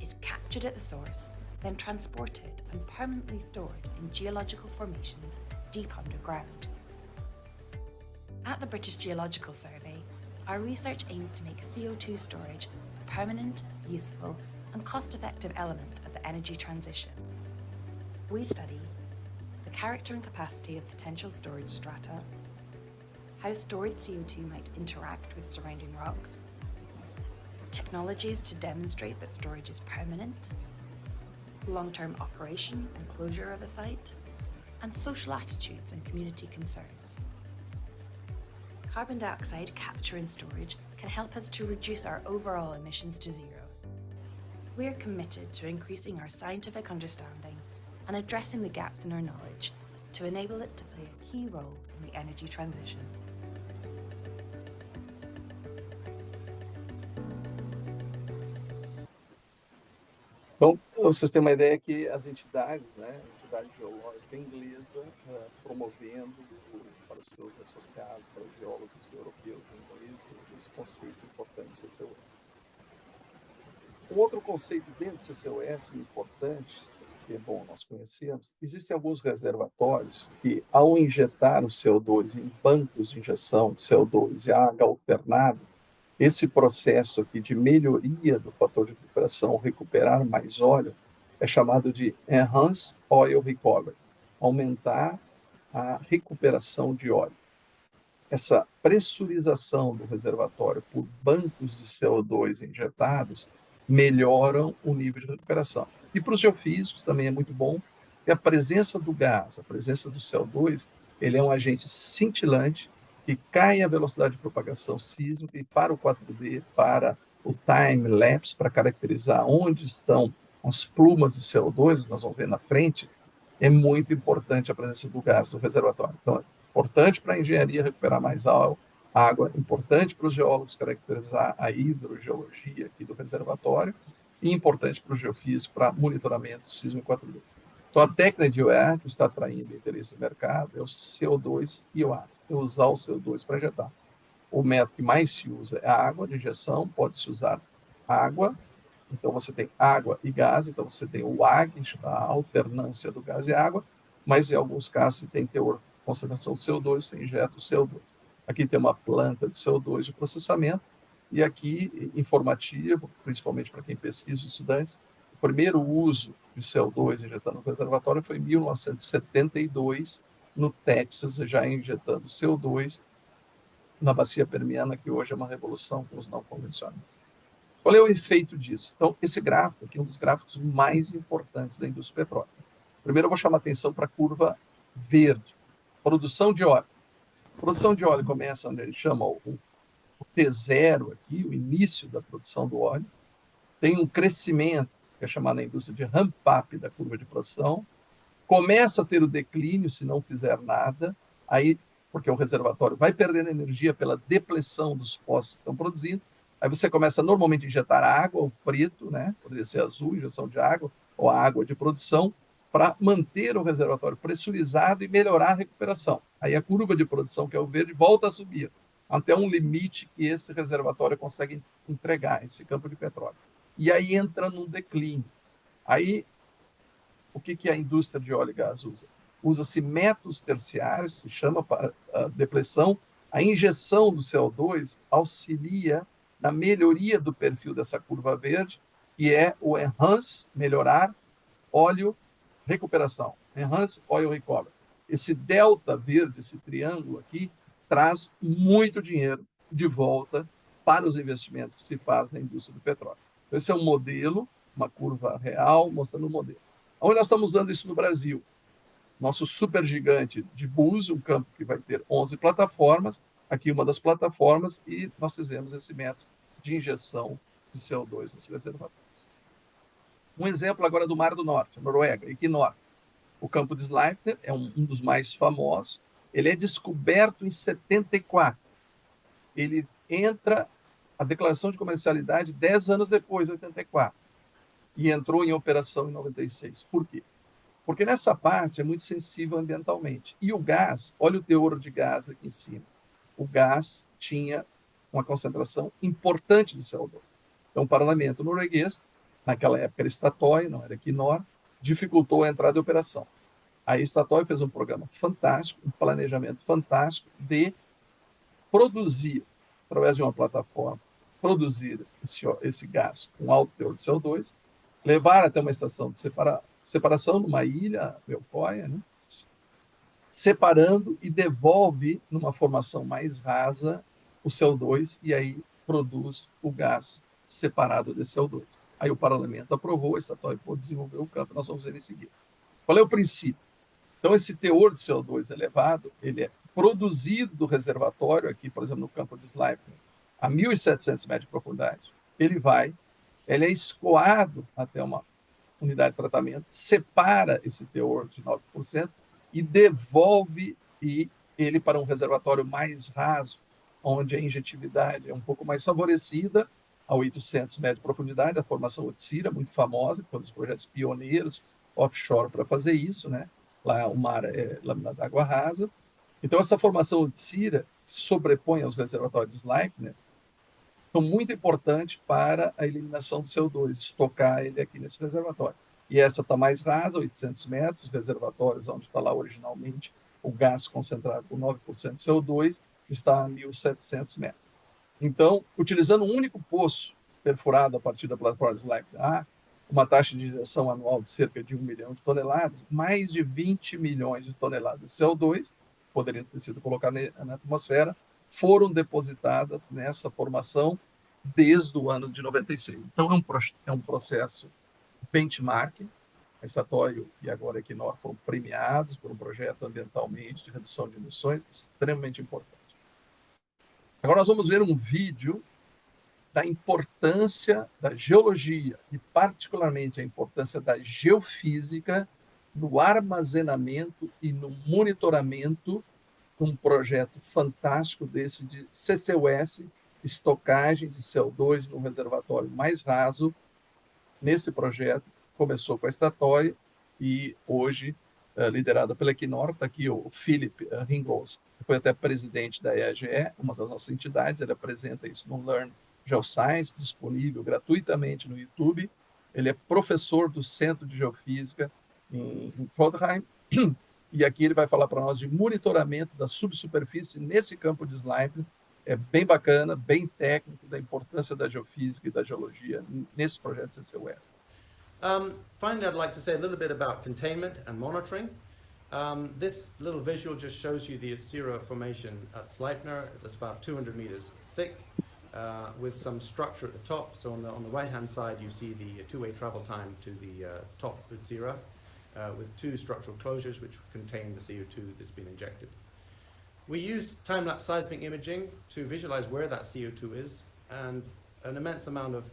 I: is captured at the source then transported and permanently stored in geological formations deep underground. At the British Geological Survey, our research aims to make CO2 storage a permanent, useful, and cost-effective element of the energy transition. We study the character and capacity of potential storage strata, how stored CO2 might interact with surrounding rocks, technologies to demonstrate that storage is permanent, long-term operation and closure of a site, and social attitudes and community concerns. Carbon dioxide capture and storage can help us to reduce our overall emissions to zero. We are committed to increasing our scientific understanding and addressing the gaps in our knowledge to enable it to play a key role in the energy transition.
A: Então, vocês têm uma ideia que as entidades, né, a entidade geológica inglesa, promovendo para os seus associados, para os geólogos europeus e ingleses, esse conceito importante do CCUS. Um outro conceito dentro do CCUS importante, que é bom nós conhecermos, existem alguns reservatórios que, ao injetar o CO2 em bancos de injeção de CO2 e água alternada, esse processo aqui de melhoria do fator de recuperação, recuperar mais óleo, é chamado de Enhanced Oil Recovery, aumentar a recuperação de óleo. Essa pressurização do reservatório por bancos de CO2 injetados melhoram o nível de recuperação. E para os geofísicos também é muito bom, que a presença do gás, a presença do CO2, ele é um agente cintilante que cai a velocidade de propagação sísmica e para o 4D, para o time-lapse, para caracterizar onde estão as plumas de CO2, nós vamos ver na frente, é muito importante a presença do gás no reservatório. Então, é importante para a engenharia recuperar mais água, importante para os geólogos caracterizar a hidrogeologia aqui do reservatório e importante para o geofísico para monitoramento sísmico 4D. Então, a técnica de IOR que está atraindo interesse do mercado é o CO2 IOR, é usar o CO2 para injetar. O método que mais se usa é a água de injeção, pode-se usar água, então você tem água e gás, então você tem o AG, a alternância do gás e água, mas em alguns casos se tem teor concentração de CO2, você injeta o CO2. Aqui tem uma planta de CO2 de processamento, e aqui, informativo, principalmente para quem pesquisa, estudantes, o primeiro uso de CO2 injetado no reservatório foi em 1972, no Texas, já injetando CO2 na bacia permiana, que hoje é uma revolução com os não convencionais. Qual é o efeito disso? Então, esse gráfico aqui é um dos gráficos mais importantes da indústria petróleo. Primeiro, eu vou chamar a atenção para a curva verde. Produção de óleo. Produção de óleo começa onde ele chama o T0 aqui, o início da produção do óleo. Tem um crescimento, que é chamado na indústria de ramp-up da curva de produção. Começa a ter o declínio se não fizer nada, aí, porque o reservatório vai perdendo energia pela depleção dos poços que estão produzindo. Aí você começa normalmente a injetar água, ou preto, né? Poderia ser azul, injeção de água, ou água de produção, para manter o reservatório pressurizado e melhorar a recuperação. Aí a curva de produção, que é o verde, volta a subir, até um limite que esse reservatório consegue entregar, esse campo de petróleo. E aí entra num declínio. Aí, o que a indústria de óleo e gás usa? Usa-se métodos terciários, se chama para a depleção. A injeção do CO2 auxilia na melhoria do perfil dessa curva verde, que é o Enhance, melhorar, óleo, recuperação. Enhance Oil Recovery. Esse delta verde, esse triângulo aqui, traz muito dinheiro de volta para os investimentos que se faz na indústria do petróleo. Então, esse é um modelo, uma curva real, mostrando o modelo. Onde nós estamos usando isso no Brasil? Nosso supergigante de Búzios, um campo que vai ter 11 plataformas, aqui uma das plataformas, e nós fizemos esse método de injeção de CO2 nos reservatórios. Um exemplo agora do Mar do Norte, Noruega, Equinor. O campo de Sleipner é um dos mais famosos. Ele é descoberto em 74. Ele entra a declaração de comercialidade 10 anos depois, 84. E entrou em operação em 96. Por quê? Porque nessa parte é muito sensível ambientalmente. E o gás, olha o teor de gás aqui em cima. O gás tinha uma concentração importante de CO2. Então, o parlamento norueguês naquela época era Statoil, não era Equinor, dificultou a entrada em operação. Aí a Statoil fez um programa fantástico, um planejamento fantástico de produzir, através de uma plataforma, produzir esse gás com alto teor de CO2, levar até uma estação de separação numa ilha, Belcoia, né? Separando e devolve numa formação mais rasa o CO2 e aí produz o gás separado desse CO2. Aí o parlamento aprovou, a Statoil pôde desenvolver o campo, nós vamos ver em seguida. Qual é o princípio? Então, esse teor de CO2 elevado, ele é produzido do reservatório, aqui, por exemplo, no campo de Sleipner, a 1.700 metros de profundidade. Ele é escoado até uma unidade de tratamento, separa esse teor de 9% e devolve ele para um reservatório mais raso, onde a injetividade é um pouco mais favorecida, a 800 metros de profundidade, a formação Utsira, muito famosa, que foi um dos projetos pioneiros offshore para fazer isso, né? Lá o mar é lâmina d'água rasa. Então, essa formação Utsira, que sobrepõe aos reservatórios de Sleipner, são muito importantes para a eliminação do CO2, estocar ele aqui nesse reservatório. E essa está mais rasa, 800 metros, reservatórios onde está lá originalmente o gás concentrado com 9% de CO2, está a 1.700 metros. Então, utilizando um único poço perfurado a partir da plataforma Sleipner, uma taxa de injeção anual de cerca de 1 milhão de toneladas, mais de 20 milhões de toneladas de CO2, poderiam ter sido colocadas na atmosfera, foram depositadas nessa formação desde o ano de 96. Então, é um processo benchmark. A Statoil e agora a Equinor foram premiados por um projeto ambientalmente de redução de emissões extremamente importante. Agora nós vamos ver um vídeo da importância da geologia e particularmente a importância da geofísica no armazenamento e no monitoramento de um projeto fantástico desse de CCUS, estocagem de CO2 no reservatório mais raso. Nesse projeto, começou com a Statoil e hoje, liderada pela Equinor, está aqui o Philip Ringholz, que foi até presidente da EAGE, uma das nossas entidades, ele apresenta isso no Learn Geoscience, disponível gratuitamente no YouTube. Ele é professor do Centro de Geofísica em Trondheim, e aqui ele vai falar para nós de monitoramento da subsuperfície nesse campo de Sleipner. É bem bacana, bem técnico, da importância da geofísica e da geologia nesse projeto CCUS.
J: Finally, I'd like to say a little bit about containment and monitoring. This little visual just shows you the Utsira formation at Sleipner. It's about 200 meters thick, with some structure at the top. So on the right-hand side, you see the two-way travel time to the top Utsira, with two structural closures which contain the CO2 that's been injected. We use time-lapse seismic imaging to visualize where that CO2 is, and an immense amount of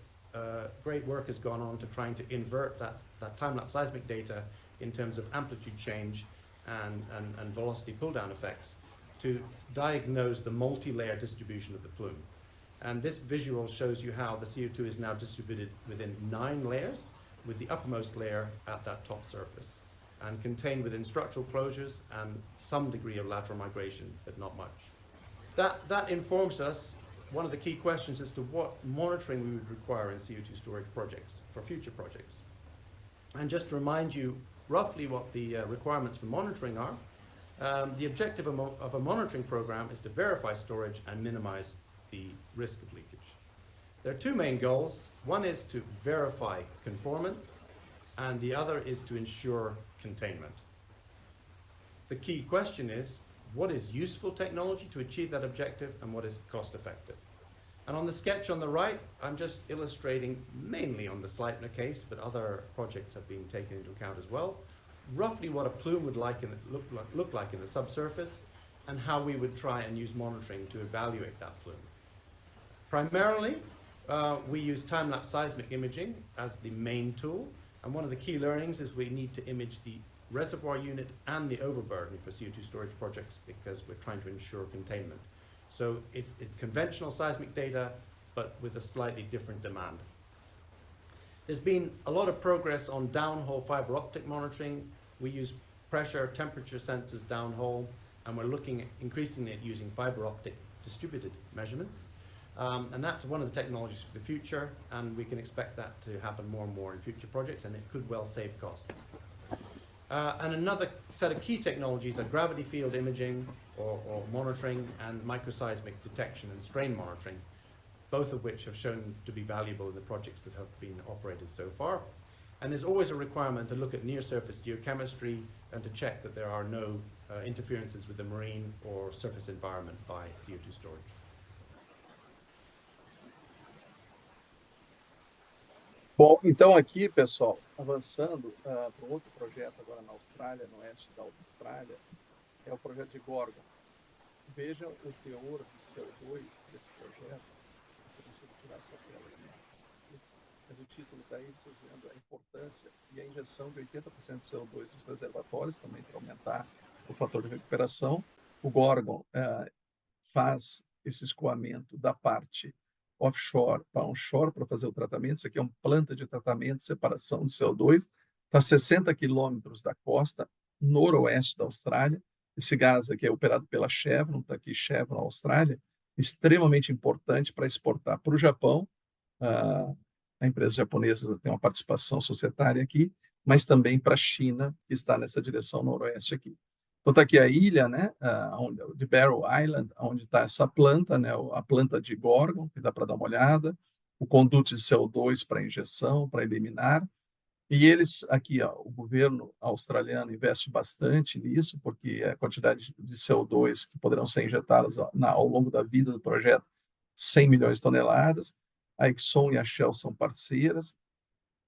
J: great work has gone on to trying to invert that time-lapse seismic data in terms of amplitude change and velocity pull-down effects to diagnose the multi-layer distribution of the plume. And this visual shows you how the CO2 is now distributed within 9 layers, with the uppermost layer at that top surface, and contained within structural closures and some degree of lateral migration, but not much. That informs us one of the key questions as to what monitoring we would require in CO2 storage projects for future projects. And just to remind you roughly what the requirements for monitoring are, the objective of a monitoring program is to verify storage and minimize the risk of leakage. There are two main goals. One is to verify conformance, and the other is to ensure containment. The key question is, what is useful technology to achieve that objective, and what is cost effective? And on the sketch on the right, I'm just illustrating, mainly on the Sleipner case, but other projects have been taken into account as well, roughly what a plume would look like in the subsurface, and how we would try and use monitoring to evaluate that plume. Primarily, we use time-lapse seismic imaging as the main tool, and one of the key learnings is we need to image the reservoir unit and the overburden for CO2 storage projects because we're trying to ensure containment. So it's conventional seismic data, but with a slightly different demand. There's been a lot of progress on downhole fiber optic monitoring. We use pressure, temperature sensors downhole, and we're looking at increasing it using fiber optic distributed measurements. And that's one of the technologies for the future, and we can expect that to happen more and more in future projects, and it could well save costs. And another set of key technologies are gravity field imaging or monitoring and microseismic detection and strain monitoring, both of which have shown to be valuable in the projects that have been operated so far. And there's always a requirement to look at near-surface geochemistry and to check that there are no interferences with the marine or surface environment by CO2 storage.
A: Bom, então aqui, pessoal, avançando para um outro projeto agora na Austrália, no oeste da Austrália, é o projeto de Gorgon. Veja o teor de CO2 desse projeto. Eu consigo tirar essa tela aqui. Mas o título está aí, vocês vendo a importância e a injeção de 80% de CO2 nos reservatórios, também para aumentar o fator de recuperação. O Gorgon faz esse escoamento da parte offshore para onshore para fazer o tratamento. Isso aqui é uma planta de tratamento, separação de CO2. Está a 60 quilômetros da costa noroeste da Austrália. Esse gás aqui é operado pela Chevron, está aqui Chevron Austrália, extremamente importante para exportar para o Japão. A empresa japonesa tem uma participação societária aqui, mas também para a China, que está nessa direção noroeste aqui. Então está aqui a ilha, né, de Barrow Island, onde está essa planta, né, a planta de Gorgon, que dá para dar uma olhada, o conduto de CO2 para injeção, para eliminar. E eles, aqui, o governo australiano investe bastante nisso, porque a quantidade de CO2 que poderão ser injetadas ao longo da vida do projeto, 100 milhões de toneladas. A Exxon e a Shell são parceiras.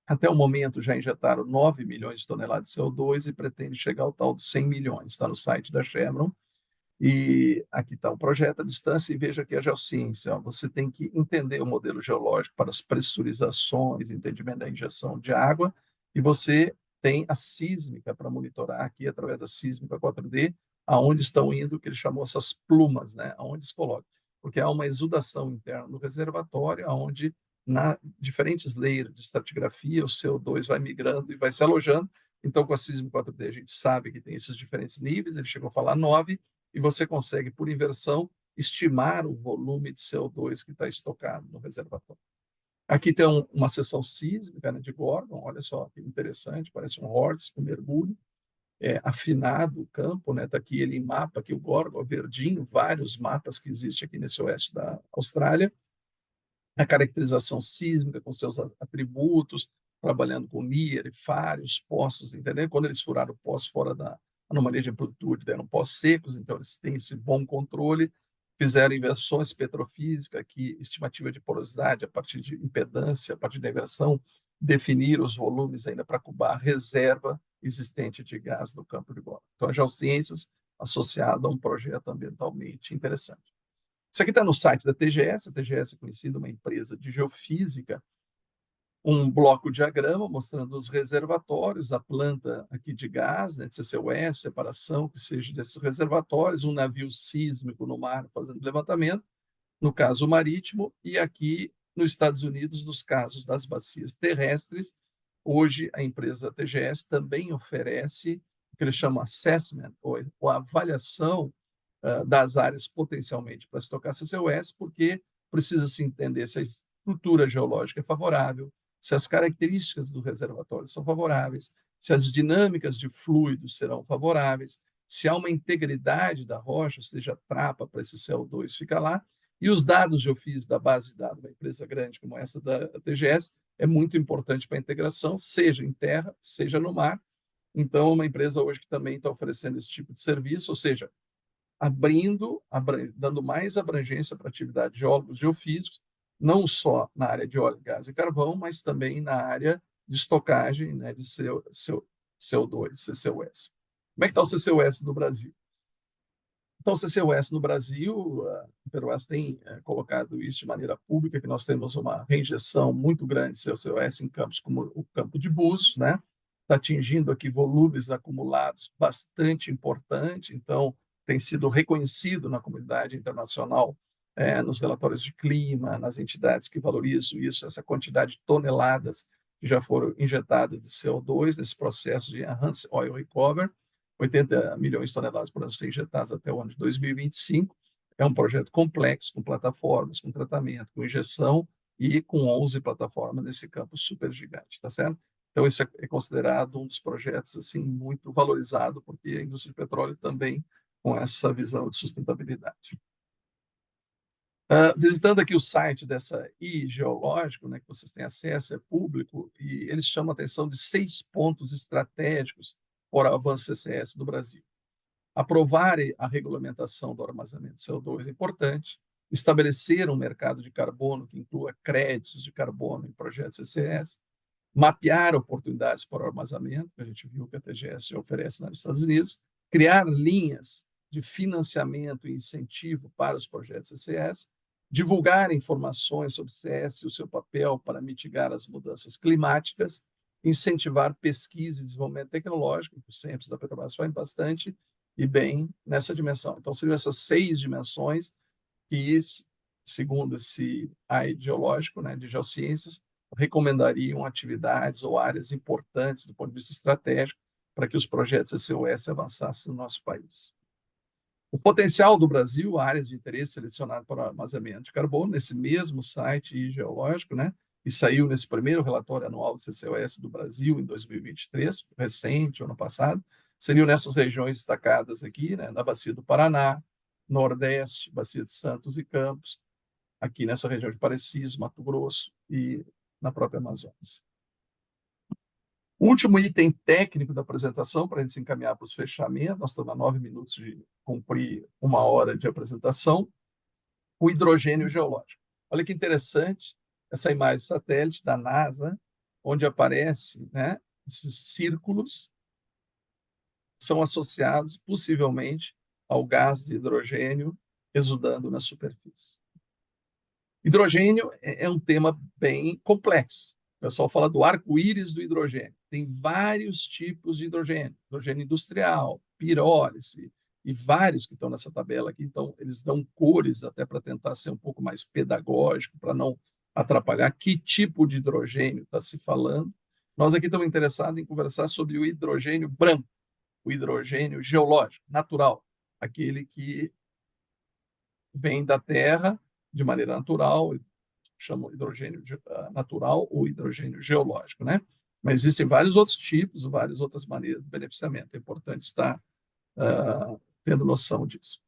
A: Até o momento já injetaram 9 milhões de toneladas de CO2 e pretende chegar ao tal de 100 milhões. Está no site da Chevron. E aqui está o projeto à distância e veja aqui a geociência. Você tem que entender o modelo geológico para as pressurizações, entendimento da injeção de água, e você tem a sísmica para monitorar aqui através da sísmica 4D, aonde estão indo o que ele chamou essas plumas, né? Aonde se coloca. Porque há uma exudação interna no reservatório, onde na diferentes layers de estratigrafia, o CO2 vai migrando e vai se alojando. Então, com a sísmica 4D, a gente sabe que tem esses diferentes níveis, ele chegou a falar 9, e você consegue, por inversão, estimar o volume de CO2 que está estocado no reservatório. Aqui tem uma seção sísmica, né, de Gorgon, olha só que interessante, parece um horse com mergulho, afinado o campo, né, está aqui ele em mapa, aqui o Gorgon, verdinho, vários mapas que existem aqui nesse oeste da Austrália, a caracterização sísmica com seus atributos, trabalhando com NIR, faros, poços, entendeu? Quando eles furaram o poço fora da anomalia de amplitude, deram poços secos, então eles têm esse bom controle, fizeram inversões petrofísicas, aqui estimativa de porosidade a partir de impedância, a partir da inversão, definir os volumes ainda para cubar a reserva existente de gás no campo de Gorgon. Então, as geociências associadas a um projeto ambientalmente interessante. Isso aqui está no site da TGS. A TGS é conhecida uma empresa de geofísica, um bloco diagrama mostrando os reservatórios, a planta aqui de gás, né, de CCUS, separação, que seja desses reservatórios, um navio sísmico no mar fazendo levantamento, no caso marítimo, e aqui nos Estados Unidos, nos casos das bacias terrestres. Hoje, a empresa TGS também oferece o que eles chamam assessment, ou avaliação das áreas potencialmente para estocar CCUS, porque precisa se entender se a estrutura geológica é favorável, se as características do reservatório são favoráveis, se as dinâmicas de fluidos serão favoráveis, se há uma integridade da rocha, ou seja, trapa para esse CO2 ficar lá, e os dados geofísicos da base de dados de uma empresa grande como essa da TGS é muito importante para a integração, seja em terra, seja no mar. Então, é uma empresa hoje que também está oferecendo esse tipo de serviço, ou seja, dando mais abrangência para a atividade de geólogos geofísicos, não só na área de óleo, gás e carvão, mas também na área de estocagem, né, de CO2, CCUS. Como é que está o CCUS no Brasil? Então, o CCUS no Brasil, a Peroas tem colocado isso de maneira pública, que nós temos uma reinjeção muito grande de CCUS em campos como o Campo de Búzios, né? Está atingindo aqui volumes acumulados bastante importantes, então tem sido reconhecido na comunidade internacional, nos relatórios de clima, nas entidades que valorizam isso, essa quantidade de toneladas que já foram injetadas de CO2 nesse processo de Enhanced Oil Recovery, 80 milhões de toneladas podem ser injetadas até o ano de 2025. É um projeto complexo, com plataformas, com tratamento, com injeção e com 11 plataformas nesse campo supergigante, tá certo? Então, esse é considerado um dos projetos assim muito valorizado, porque a indústria de petróleo também com essa visão de sustentabilidade. Visitando aqui o site dessa iGeológico, né, que vocês têm acesso, é público, e eles chamam a atenção de 6 pontos estratégicos para o avanço CCS do Brasil. Aprovar a regulamentação do armazenamento de CO2 é importante, estabelecer um mercado de carbono que inclua créditos de carbono em projetos CCS, mapear oportunidades para o armazenamento, que a gente viu que a TGS já oferece nos Estados Unidos, criar linhas de financiamento e incentivo para os projetos CCS, divulgar informações sobre CCS e o seu papel para mitigar as mudanças climáticas, incentivar pesquisa e desenvolvimento tecnológico, que os centros da Petrobras fazem bastante, e bem nessa dimensão. Então, seriam essas 6 dimensões que, segundo esse iGeológico, né, de geociências, recomendariam atividades ou áreas importantes do ponto de vista estratégico para que os projetos CCUS avançassem no nosso país. O potencial do Brasil, áreas de interesse selecionadas para o armazenamento de carbono, nesse mesmo site iGeológico, né, e saiu nesse primeiro relatório anual do CCUS do Brasil em 2023, recente, ano passado, seriam nessas regiões destacadas aqui, né, na Bacia do Paraná, Nordeste, Bacia de Santos e Campos, aqui nessa região de Parecis, Mato Grosso e na própria Amazônia. O último item técnico da apresentação, para a gente se encaminhar para os fechamentos, nós estamos a 9 minutos de cumprir 1 hora de apresentação, o hidrogênio geológico. Olha que interessante, essa imagem de satélite da NASA, onde aparece, né, esses círculos, são associados, possivelmente, ao gás de hidrogênio exudando na superfície. Hidrogênio é um tema bem complexo. O pessoal fala do arco-íris do hidrogênio. Tem vários tipos de hidrogênio. Hidrogênio industrial, pirólise, e vários que estão nessa tabela aqui. Então, eles dão cores até para tentar ser um pouco mais pedagógico, para não atrapalhar que tipo de hidrogênio está se falando. Nós aqui estamos interessados em conversar sobre o hidrogênio branco, o hidrogênio geológico, natural, aquele que vem da Terra de maneira natural, chamam hidrogênio natural ou hidrogênio geológico, né? Mas existem vários outros tipos, várias outras maneiras de beneficiamento. É importante estar tendo noção disso.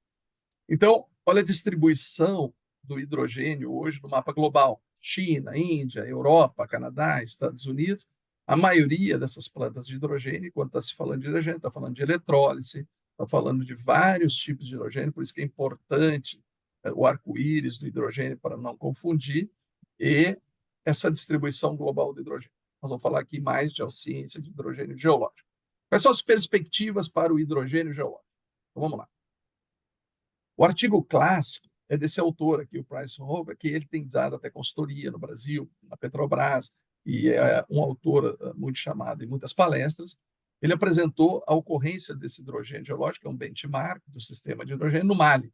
A: Então, olha a distribuição do hidrogênio hoje no mapa global. China, Índia, Europa, Canadá, Estados Unidos. A maioria dessas plantas de hidrogênio, quando está se falando de hidrogênio, está falando de eletrólise, está falando de vários tipos de hidrogênio, por isso que é importante o arco-íris do hidrogênio para não confundir, e essa distribuição global do hidrogênio. Nós vamos falar aqui mais de ciência de hidrogênio geológico. Quais são as perspectivas para o hidrogênio geológico? Então, vamos lá. O artigo clássico é desse autor aqui, o Price Hoover, que ele tem dado até consultoria no Brasil, na Petrobras, e é um autor muito chamado em muitas palestras. Ele apresentou a ocorrência desse hidrogênio geológico, é um benchmark do sistema de hidrogênio no Mali.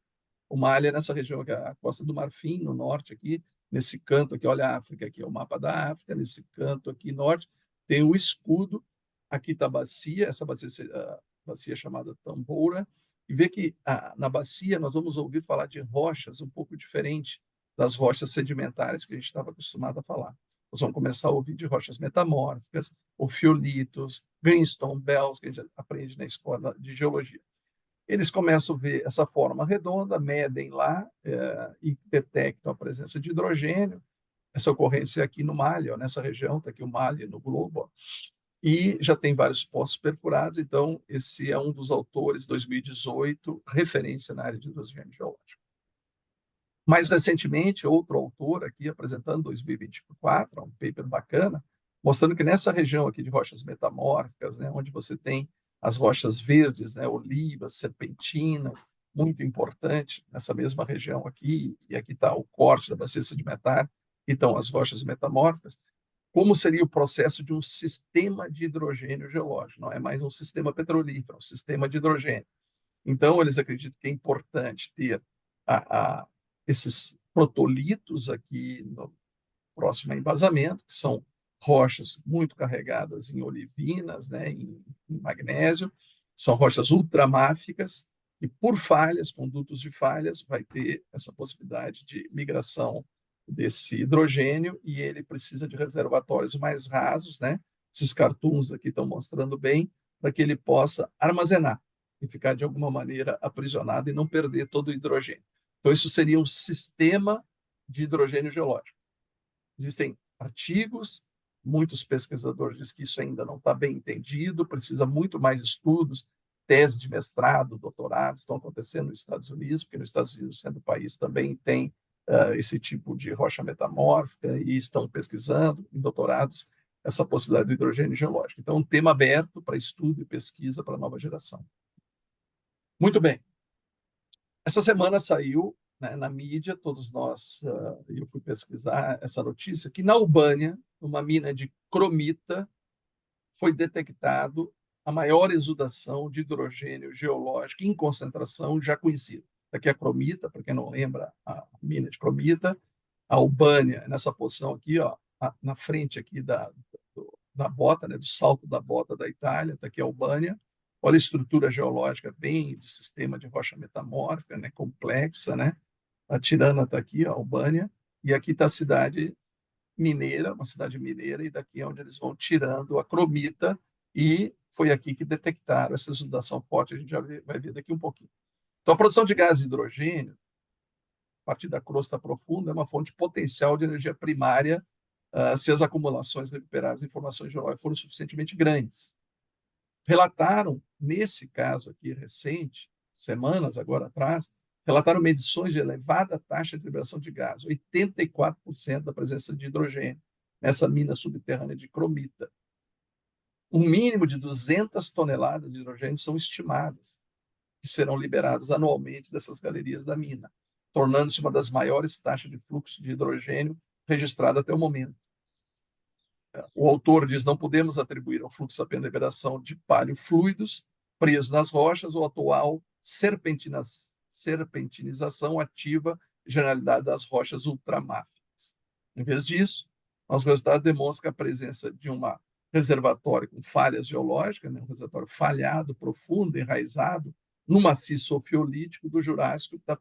A: O Mali é nessa região, que é a Costa do Marfim, no norte aqui, nesse canto aqui, olha a África, aqui é o mapa da África, nesse canto aqui norte, tem o escudo, aqui está a bacia, essa bacia chamada Tamboura, e vê que na bacia nós vamos ouvir falar de rochas um pouco diferente das rochas sedimentares que a gente estava acostumado a falar. Nós vamos começar a ouvir de rochas metamórficas, ofiolitos, greenstone bells, que a gente aprende na escola de geologia. Eles começam a ver essa forma redonda, medem lá e detectam a presença de hidrogênio. Essa ocorrência aqui no Mali, ó, nessa região, está aqui o Mali no globo, ó, e já tem vários poços perfurados. Então, esse é um dos autores, 2018, referência na área de hidrogênio geológico. Mais recentemente, outro autor aqui apresentando 2024, um paper bacana, mostrando que nessa região aqui de rochas metamórficas, né, onde você tem as rochas verdes, né, olivas, serpentinas, muito importante nessa mesma região aqui, e aqui está o corte da bacia sedimentar, aqui estão as rochas metamórficas, como seria o processo de um sistema de hidrogênio geológico, não é mais um sistema petrolífero, é um sistema de hidrogênio. Então, eles acreditam que é importante ter esses protolitos aqui no próximo embasamento, que são rochas muito carregadas em olivinas, né, em magnésio, são rochas ultramáficas, E por falhas, condutos de falhas, vai ter essa possibilidade de migração desse hidrogênio e ele precisa de reservatórios mais rasos, né? Esses cartoons aqui estão mostrando bem, para que ele possa armazenar e ficar de alguma maneira aprisionado e não perder todo o hidrogênio. Então, isso seria um sistema de hidrogênio geológico. Existem artigos, muitos pesquisadores dizem que isso ainda não está bem entendido, precisa muito mais estudos, teses de mestrado, doutorados estão acontecendo nos Estados Unidos, porque nos Estados Unidos, sendo o país, também tem esse tipo de rocha metamórfica e estão pesquisando em doutorados essa possibilidade do hidrogênio geológico. Então, um tema aberto para estudo e pesquisa para a nova geração. Muito bem. Essa semana saiu, né, na mídia, todos nós, eu fui pesquisar essa notícia, que na Albânia, numa mina de cromita, foi detectado a maior exudação de hidrogênio geológico em concentração já conhecida. Aqui a cromita, para quem não lembra, a mina de cromita, a Albânia, nessa posição aqui, ó, na frente aqui da bota, né, do salto da bota da Itália, está aqui a Albânia. Olha a estrutura geológica bem de sistema de rocha metamórfica, né, complexa, né? A Tirana está aqui, a Albânia, e aqui está a cidade mineira, uma cidade mineira, e daqui é onde eles vão tirando a cromita, e foi aqui que detectaram essa exudação forte, a gente já vai ver daqui um pouquinho. Então, a produção de gás de hidrogênio, a partir da crosta profunda, é uma fonte potencial de energia primária se as acumulações recuperadas de informações geológicas forem suficientemente grandes. Relataram, nesse caso aqui recente, semanas agora atrás, relataram medições de elevada taxa de liberação de gás, 84% da presença de hidrogênio nessa mina subterrânea de cromita. Um mínimo de 200 toneladas de hidrogênio são estimadas que serão liberadas anualmente dessas galerias da mina, tornando-se uma das maiores taxas de fluxo de hidrogênio registrada até o momento. O autor diz: não podemos atribuir ao fluxo apenas a liberação de paleofluidos presos nas rochas ou a atual serpentinização ativa generalidade das rochas ultramáficas. Em vez disso, os resultados demonstram que a presença de um reservatório com falhas geológicas, né, um reservatório falhado, profundo, enraizado, no maciço ofiolítico do Jurássico, está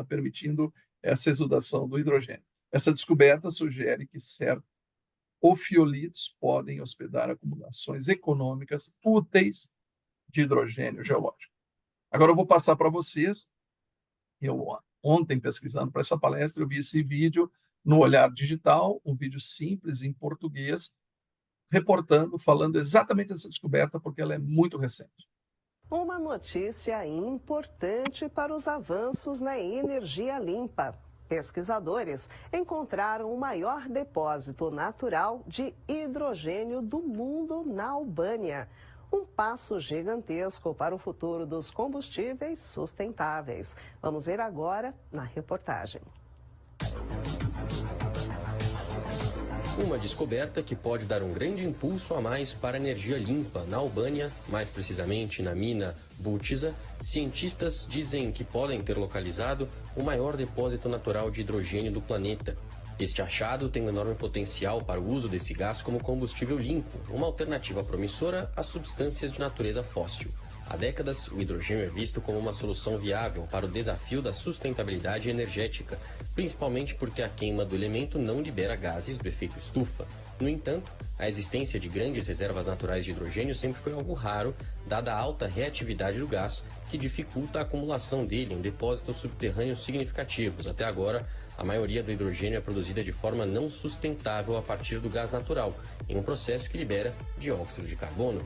A: permitindo essa exudação do hidrogênio. Essa descoberta sugere que certos ofiolitos podem hospedar acumulações econômicas úteis de hidrogênio geológico. Agora eu vou passar para vocês. Eu, ontem, pesquisando para essa palestra, eu vi esse vídeo no Olhar Digital, um vídeo simples em português, reportando, falando exatamente dessa descoberta, porque ela é muito recente.
K: Uma notícia importante para os avanços na energia limpa. Pesquisadores encontraram o maior depósito natural de hidrogênio do mundo na Albânia. Um passo gigantesco para o futuro dos combustíveis sustentáveis. Vamos ver agora na reportagem.
L: Uma descoberta que pode dar um grande impulso a mais para a energia limpa. Na Albânia, mais precisamente na mina Butiza, cientistas dizem que podem ter localizado o maior depósito natural de hidrogênio do planeta. Este achado tem um enorme potencial para o uso desse gás como combustível limpo, uma alternativa promissora às substâncias de natureza fóssil. Há décadas, o hidrogênio é visto como uma solução viável para o desafio da sustentabilidade energética, principalmente porque a queima do elemento não libera gases do efeito estufa. No entanto, a existência de grandes reservas naturais de hidrogênio sempre foi algo raro, dada a alta reatividade do gás, que dificulta a acumulação dele em depósitos subterrâneos significativos. Até agora, a maioria do hidrogênio é produzida de forma não sustentável a partir do gás natural, em um processo que libera dióxido de carbono.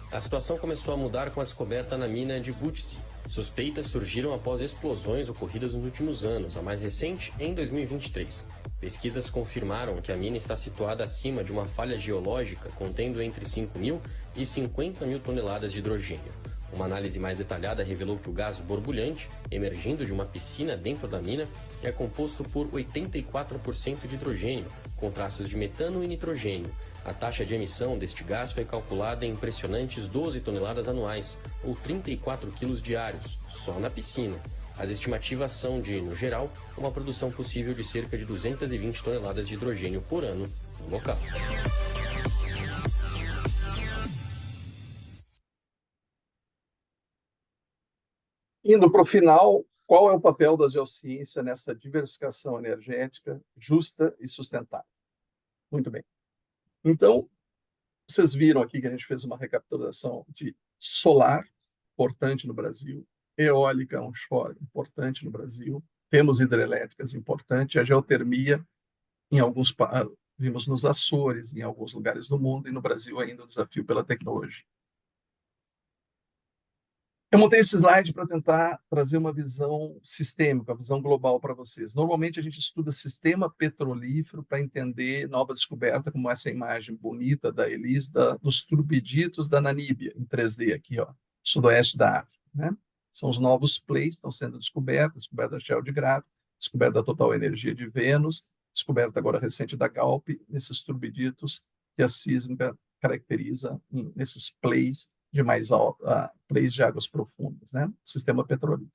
L: A situação começou a mudar com a descoberta na mina de Butiza. Suspeitas surgiram após explosões ocorridas nos últimos anos, a mais recente em 2023. Pesquisas confirmaram que a mina está situada acima de uma falha geológica contendo entre 5.000 e 50.000 toneladas de hidrogênio. Uma análise mais detalhada revelou que o gás borbulhante, emergindo de uma piscina dentro da mina, é composto por 84% de hidrogênio, com traços de metano e nitrogênio. A taxa de emissão deste gás foi calculada em impressionantes 12 toneladas anuais, ou 34 quilos diários, só na piscina. As estimativas são de, no geral, uma produção possível de cerca de 220 toneladas de hidrogênio por ano no local.
A: Indo para o final, qual é o papel da geociência nessa diversificação energética justa e sustentável? Muito bem. Então, vocês viram aqui que a gente fez uma recapitulação de solar, importante no Brasil, eólica onshore, importante no Brasil, temos hidrelétricas, importante, a geotermia, vimos nos Açores, em alguns lugares do mundo, e no Brasil ainda o desafio pela tecnologia. Eu montei esse slide para tentar trazer uma visão sistêmica, uma visão global para vocês. Normalmente a gente estuda sistema petrolífero para entender novas descobertas, como essa imagem bonita da Elis, dos turbiditos da Namíbia, em 3D aqui, ó, sudoeste da África. Né? São os novos plays que estão sendo descobertos, descoberta da Shell de Grave, descoberta da Total Energia de Vênus, descoberta agora recente da Galp, nesses turbiditos que a sísmica caracteriza nesses plays de mais alta, plays de águas profundas, né? Sistema petrolífero.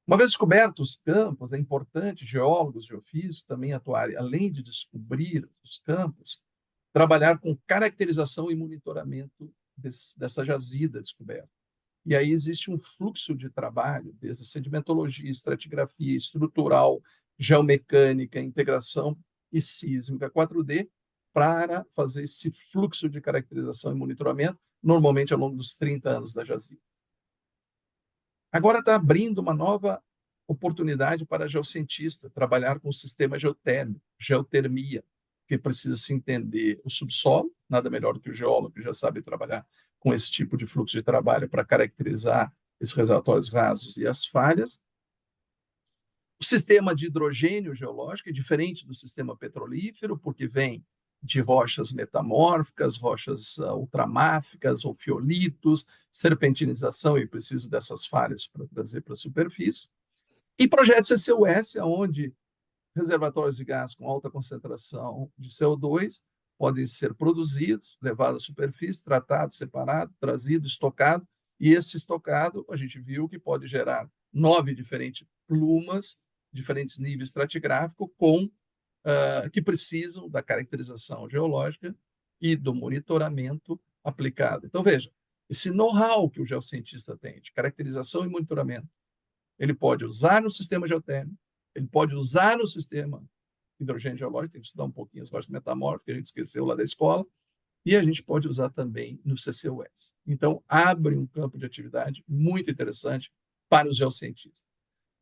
A: Uma vez descobertos os campos, é importante geólogos, geofísicos também atuarem, além de descobrir os campos, trabalhar com caracterização e monitoramento dessa jazida descoberta. E aí existe um fluxo de trabalho, desde sedimentologia, estratigrafia, estrutural, geomecânica, integração e sísmica 4D, para fazer esse fluxo de caracterização e monitoramento, normalmente ao longo dos 30 anos da jazida. Agora está abrindo uma nova oportunidade para geocientista trabalhar com o sistema geotérmico, geotermia, que precisa se entender o subsolo, nada melhor do que o geólogo que já sabe trabalhar com esse tipo de fluxo de trabalho para caracterizar esses reservatórios rasos e as falhas. O sistema de hidrogênio geológico é diferente do sistema petrolífero, porque vem de rochas metamórficas, rochas ultramáficas ou fiolitos, serpentinização, e preciso dessas falhas para trazer para a superfície. E projetos CCUS, onde reservatórios de gás com alta concentração de CO2 podem ser produzidos, levados à superfície, tratados, separados, trazido, estocado, e esse estocado a gente viu que pode gerar 9 diferentes plumas, diferentes níveis estratigráficos, que precisam da caracterização geológica e do monitoramento aplicado. Então, veja, esse know-how que o geocientista tem de caracterização e monitoramento, ele pode usar no sistema geotérmico, ele pode usar no sistema hidrogênio geológico, tem que estudar um pouquinho as rochas metamórficas, que a gente esqueceu lá da escola, e a gente pode usar também no CCUS. Então, abre um campo de atividade muito interessante para os geocientistas.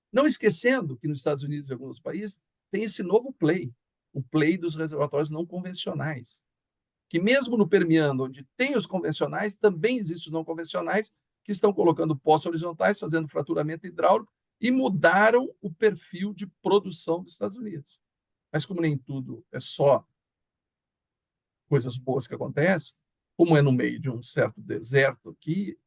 A: Não esquecendo que nos Estados Unidos e alguns países tem esse novo play, o play dos reservatórios não convencionais, que mesmo no Permiano, onde tem os convencionais, também existem os não convencionais que estão colocando poços horizontais, fazendo fraturamento hidráulico, e mudaram o perfil de produção dos Estados Unidos. Mas como nem tudo é só coisas boas que acontecem, como é no meio de um certo deserto aqui,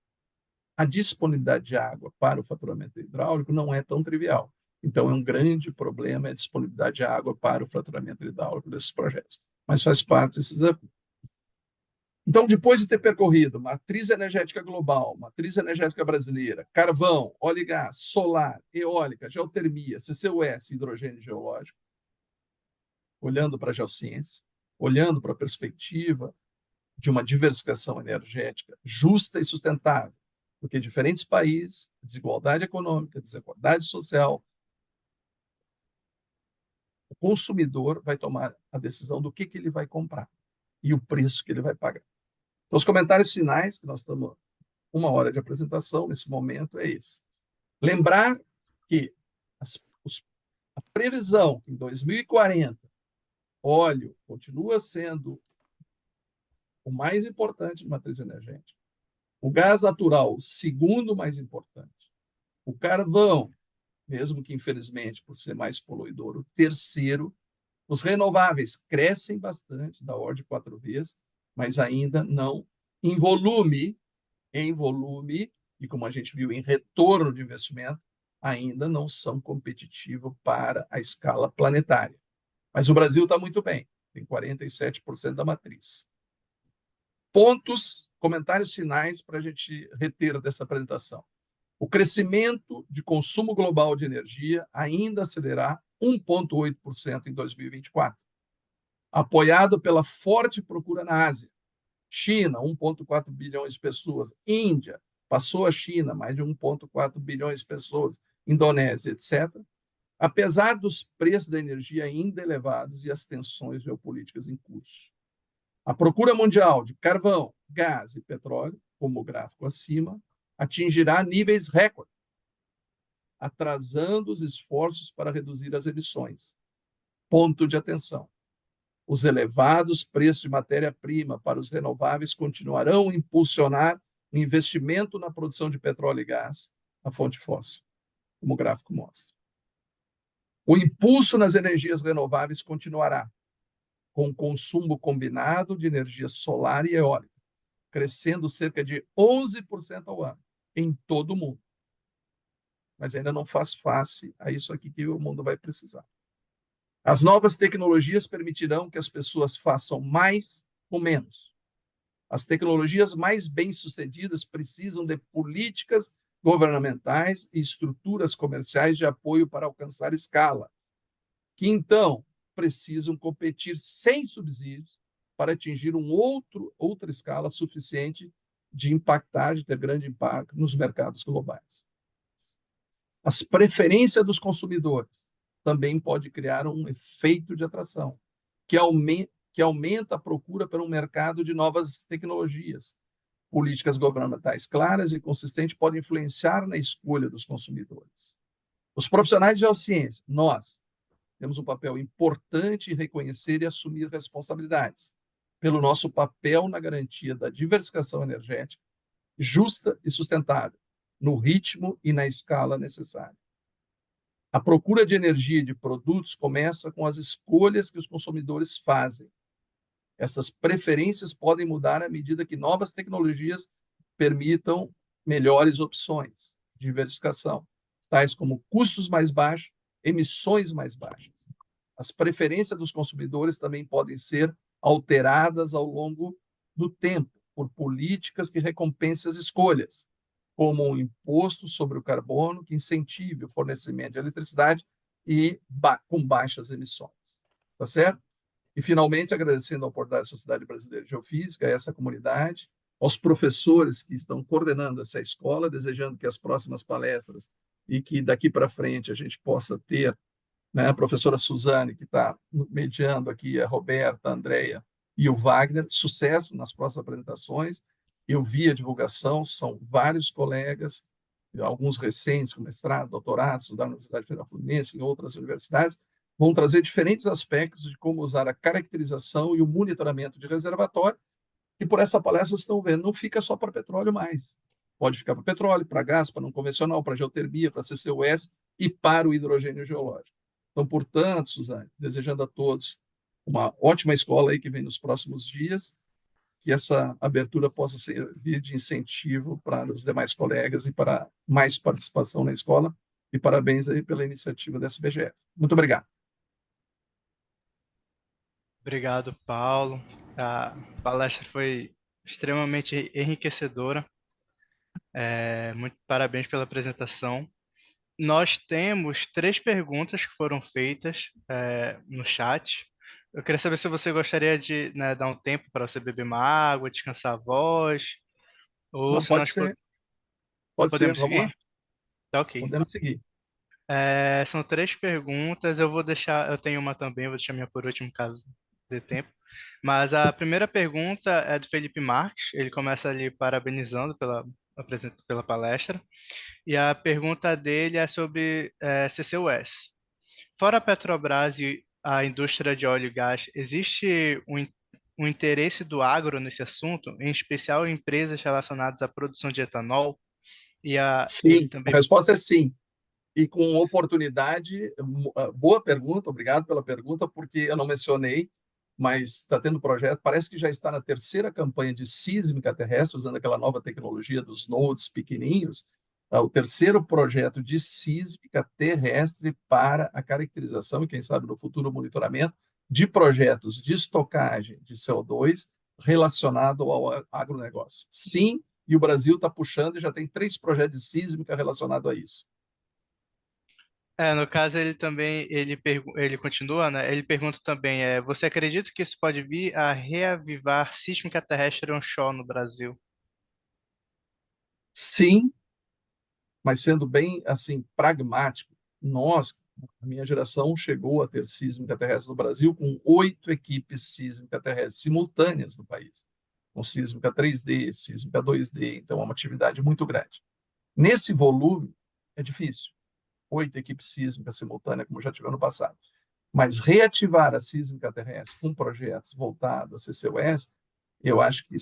A: a disponibilidade de água para o fraturamento hidráulico não é tão trivial. Então, é um grande problema a disponibilidade de água para o fraturamento hidráulico desses projetos. Mas faz parte desse desafio. Então, depois de ter percorrido matriz energética global, matriz energética brasileira, carvão, óleo e gás, solar, eólica, geotermia, CCUS, hidrogênio geológico, olhando para a geociência, olhando para a perspectiva de uma diversificação energética justa e sustentável, porque diferentes países, desigualdade econômica, desigualdade social, o consumidor vai tomar a decisão do que ele vai comprar e o preço que ele vai pagar. Então, os comentários finais, que nós estamos 1 hora de apresentação, nesse momento, é esse. Lembrar que a previsão em 2040, óleo continua sendo o mais importante de matriz energética. O gás natural, o segundo mais importante. O carvão, mesmo que infelizmente por ser mais poluidor, o terceiro. Os renováveis crescem bastante, da ordem de 4 vezes, mas ainda não em volume, e como a gente viu, em retorno de investimento, ainda não são competitivos para a escala planetária. Mas o Brasil está muito bem, tem 47% da matriz. Pontos, comentários finais para a gente reter dessa apresentação. O crescimento de consumo global de energia ainda acelerar 1,8% em 2024, apoiado pela forte procura na Ásia. China, 1,4 bilhões de pessoas. Índia, passou a China, mais de 1,4 bilhões de pessoas, Indonésia, etc., apesar dos preços da energia ainda elevados e as tensões geopolíticas em curso. A procura mundial de carvão, gás e petróleo, como o gráfico acima, atingirá níveis recorde, atrasando os esforços para reduzir as emissões. Ponto de atenção. Os elevados preços de matéria-prima para os renováveis continuarão a impulsionar o investimento na produção de petróleo e gás, a fonte fóssil, como o gráfico mostra. O impulso nas energias renováveis continuará, com o consumo combinado de energia solar e eólica, crescendo cerca de 11% ao ano, em todo o mundo. Mas ainda não faz face a isso aqui que o mundo vai precisar. As novas tecnologias permitirão que as pessoas façam mais com menos. As tecnologias mais bem-sucedidas precisam de políticas governamentais e estruturas comerciais de apoio para alcançar escala, que então precisam competir sem subsídios para atingir outra escala suficiente de impactar, de ter grande impacto nos mercados globais. As preferências dos consumidores também pode criar um efeito de atração, que aumenta a procura por um mercado de novas tecnologias. Políticas governamentais claras e consistentes podem influenciar na escolha dos consumidores. Os profissionais de geociência, nós, temos um papel importante em reconhecer e assumir responsabilidades pelo nosso papel na garantia da diversificação energética justa e sustentável, no ritmo e na escala necessária. A procura de energia e de produtos começa com as escolhas que os consumidores fazem. Essas preferências podem mudar à medida que novas tecnologias permitam melhores opções de diversificação, tais como custos mais baixos, emissões mais baixas. As preferências dos consumidores também podem ser alteradas ao longo do tempo por políticas que recompensem as escolhas, como um imposto sobre o carbono que incentive o fornecimento de eletricidade e com baixas emissões. Tá certo? E, finalmente, agradecendo a oportunidade da Sociedade Brasileira de Geofísica, a essa comunidade, aos professores que estão coordenando essa escola, desejando que as próximas palestras e que daqui para frente a gente possa ter, né, a professora Suzane, que está mediando aqui, a Roberta, a Andréia e o Wagner, sucesso nas próximas apresentações. Eu vi a divulgação, são vários colegas, alguns recentes, com mestrado, doutorado, estudaram na Universidade Federal Fluminense, em outras universidades, vão trazer diferentes aspectos de como usar a caracterização e o monitoramento de reservatório, e por essa palestra vocês estão vendo, não fica só para petróleo mais. Pode ficar para petróleo, para gás, para não convencional, para geotermia, para CCUS e para o hidrogênio geológico. Então, portanto, Suzane, desejando a todos uma ótima escola aí que vem nos próximos dias, que essa abertura possa servir de incentivo para os demais colegas e para mais participação na escola. E parabéns aí pela iniciativa da SBGF. Muito obrigado.
M: Obrigado, Paulo. A palestra foi extremamente enriquecedora. Muito parabéns pela apresentação. Nós temos 3 perguntas que foram feitas no chat. Eu queria saber se você gostaria de, né, dar um tempo para você beber uma água, descansar a voz, ou
A: Não,
M: se
A: pode
M: nós
A: ser. Pode
M: podemos
A: ser, vamos
M: seguir?
A: lá.
M: Tá ok.
A: Podemos seguir.
M: São 3 perguntas, eu tenho uma também, vou deixar a minha por último caso dê tempo. Mas a primeira pergunta é do Felipe Marques, ele começa ali parabenizando pela palestra, e a pergunta dele é sobre CCUS. Fora a Petrobras e a indústria de óleo e gás, existe um interesse do agro nesse assunto, em especial em empresas relacionadas à produção de etanol?
A: Sim, a resposta é sim. E com oportunidade, boa pergunta, obrigado pela pergunta, porque eu não mencionei, mas está tendo projeto, parece que já está na 3ª campanha de sísmica terrestre, usando aquela nova tecnologia dos nodes pequenininhos, o 3º projeto de sísmica terrestre para a caracterização e, quem sabe, no futuro, monitoramento de projetos de estocagem de CO2 relacionado ao agronegócio. Sim, e o Brasil está puxando e já tem 3 projetos de sísmica relacionados a isso.
M: No caso, ele continua, né? Ele pergunta também, você acredita que isso pode vir a reavivar sísmica terrestre onshore no Brasil?
A: Sim, mas sendo bem assim pragmático, a minha geração chegou a ter sísmica terrestre no Brasil com 8 equipes sísmica terrestre simultâneas no país, com sísmica 3D, sísmica 2D, então é uma atividade muito grande. Nesse volume, é difícil. 8 equipes sísmicas simultâneas, como já tive no passado. Mas reativar a sísmica terrestre com projetos voltados a CCUS, eu acho que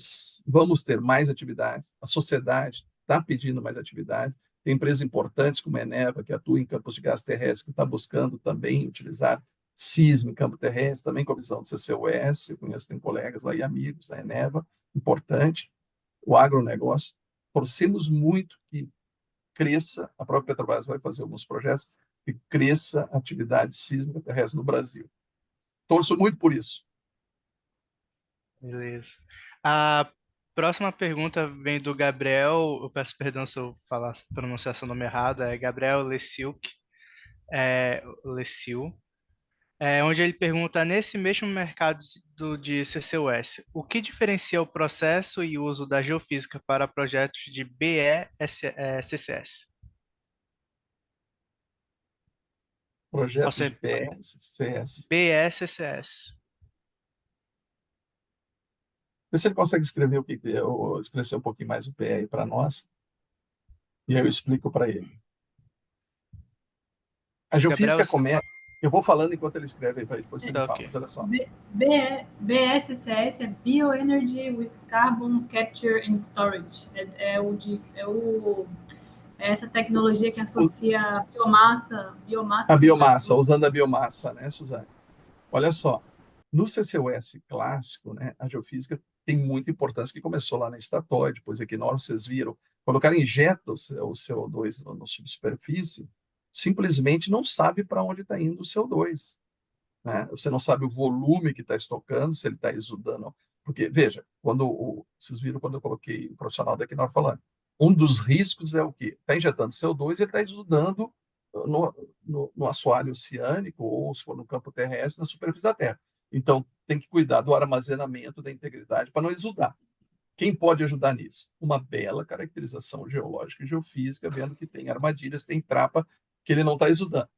A: vamos ter mais atividades, a sociedade está pedindo mais atividades, tem empresas importantes como a Eneva, que atua em campos de gás terrestre, que está buscando também utilizar sismo em campo terrestre, também com a visão do CCUS, eu conheço, tem colegas lá e amigos da Eneva, importante, o agronegócio, torcemos muito que cresça, a própria Petrobras vai fazer alguns projetos, que cresça a atividade sísmica terrestre no Brasil. Torço muito por isso.
M: Beleza. A próxima pergunta vem do Gabriel, eu peço perdão se eu pronunciar seu nome errado, é Gabriel Leciuk, onde ele pergunta, nesse mesmo mercado de CCUS, o que diferencia o processo e uso da geofísica para projetos de BECCS?
A: Projetos de BECCS.
M: BECCS.
A: Vê se ele consegue escrever ou esclarecer um pouquinho mais o PE aí para nós, e aí eu explico para ele. A geofísica
M: Gabriel,
A: começa... Eu vou falando enquanto ele escreve aí para depois ele fala,
M: ok.
A: mas olha só.
N: BSCS é Bioenergy with Carbon Capture and Storage. É essa tecnologia que associa a biomassa.
A: A biomassa, usando a biomassa, né, Suzane? Olha só, no CCUS clássico, né, a geofísica tem muita importância, que começou lá na Statoil, depois Equinor, vocês viram, quando o cara injeta o CO2 na subsuperfície, simplesmente não sabe para onde está indo o CO2. Né? Você não sabe o volume que está estocando, se ele está exudando. Porque, veja, vocês viram quando eu coloquei o profissional da Equinor falando, um dos riscos é o quê? Está injetando CO2 e ele está exudando no assoalho oceânico, ou se for no campo terrestre, na superfície da Terra. Então, tem que cuidar do armazenamento, da integridade, para não exudar. Quem pode ajudar nisso? Uma bela caracterização geológica e geofísica, vendo que tem armadilhas, tem trapa, que ele não está exudando.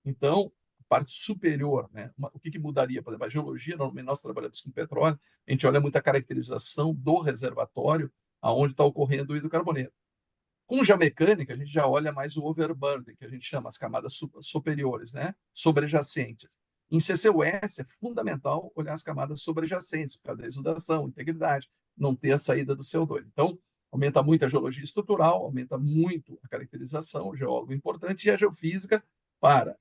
A: Então, a parte superior, né? O que mudaria? Por exemplo, a geologia, normalmente nós trabalhamos com petróleo, a gente olha muito a caracterização do reservatório, aonde está ocorrendo o hidrocarboneto. Com geomecânica, a gente já olha mais o overburden, que a gente chama as camadas superiores, né? Sobrejacentes. Em CCUS é fundamental olhar as camadas sobrejacentes, por causa da exudação, integridade, não ter a saída do CO2. Então, aumenta muito a geologia estrutural, aumenta muito a caracterização, o geólogo importante, e a geofísica para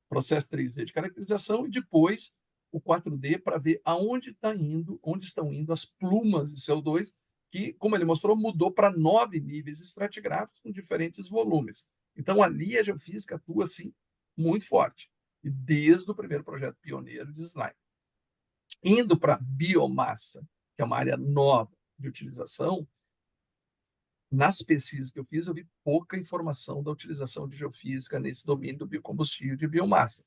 A: processo 3D de caracterização e depois o 4D para ver onde estão indo as plumas de CO2, que, como ele mostrou, mudou para 9 níveis estratigráficos com diferentes volumes. Então, ali a geofísica atua assim, muito forte, e desde o primeiro projeto pioneiro de slime. Indo para biomassa, que é uma área nova de utilização, nas pesquisas que eu fiz, eu vi pouca informação da utilização de geofísica nesse domínio do biocombustível de biomassa.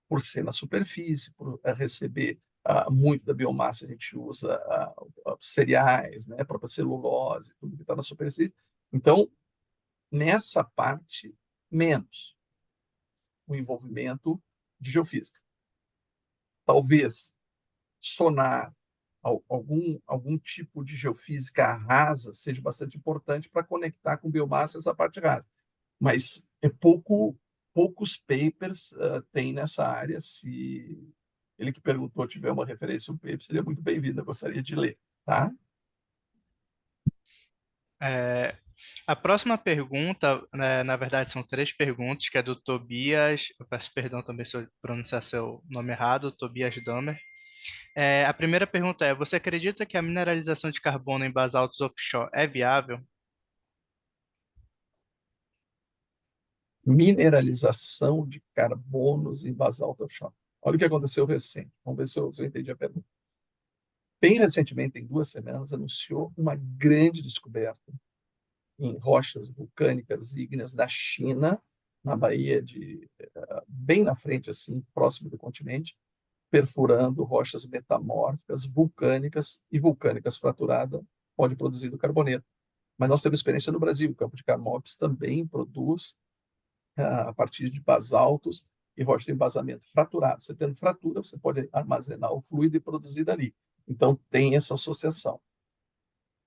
A: Por ser na superfície, por receber muito da biomassa, a gente usa cereais, né, a própria celulose, tudo que está na superfície. Então, nessa parte, menos o envolvimento de geofísica. Talvez sonar algum tipo de geofísica rasa seja bastante importante para conectar com biomassa essa parte rasa. Mas poucos papers tem nessa área. Se ele que perguntou tiver uma referência, um paper, seria muito bem-vindo. Eu gostaria de ler, tá?
M: A próxima pergunta, né, na verdade, são 3 perguntas, que é do Tobias, eu peço perdão também se eu pronunciar seu nome errado, Tobias Damer. A primeira pergunta é, você acredita que a mineralização de carbono em basaltos offshore é viável?
A: Mineralização de carbonos em basalto offshore. Olha o que aconteceu recente. Vamos ver se eu entendi a pergunta. Bem recentemente, em 2 semanas, anunciou uma grande descoberta em rochas vulcânicas ígneas da China, na Baía bem na frente, assim, próximo do continente, perfurando rochas metamórficas, vulcânicas e vulcânicas fraturadas, pode produzir do carboneto. Mas nós temos experiência no Brasil. O campo de Carmópolis também produz a partir de basaltos e rocha de embasamento fraturado. Você tendo fratura, você pode armazenar o fluido e produzir dali. Então, tem essa associação.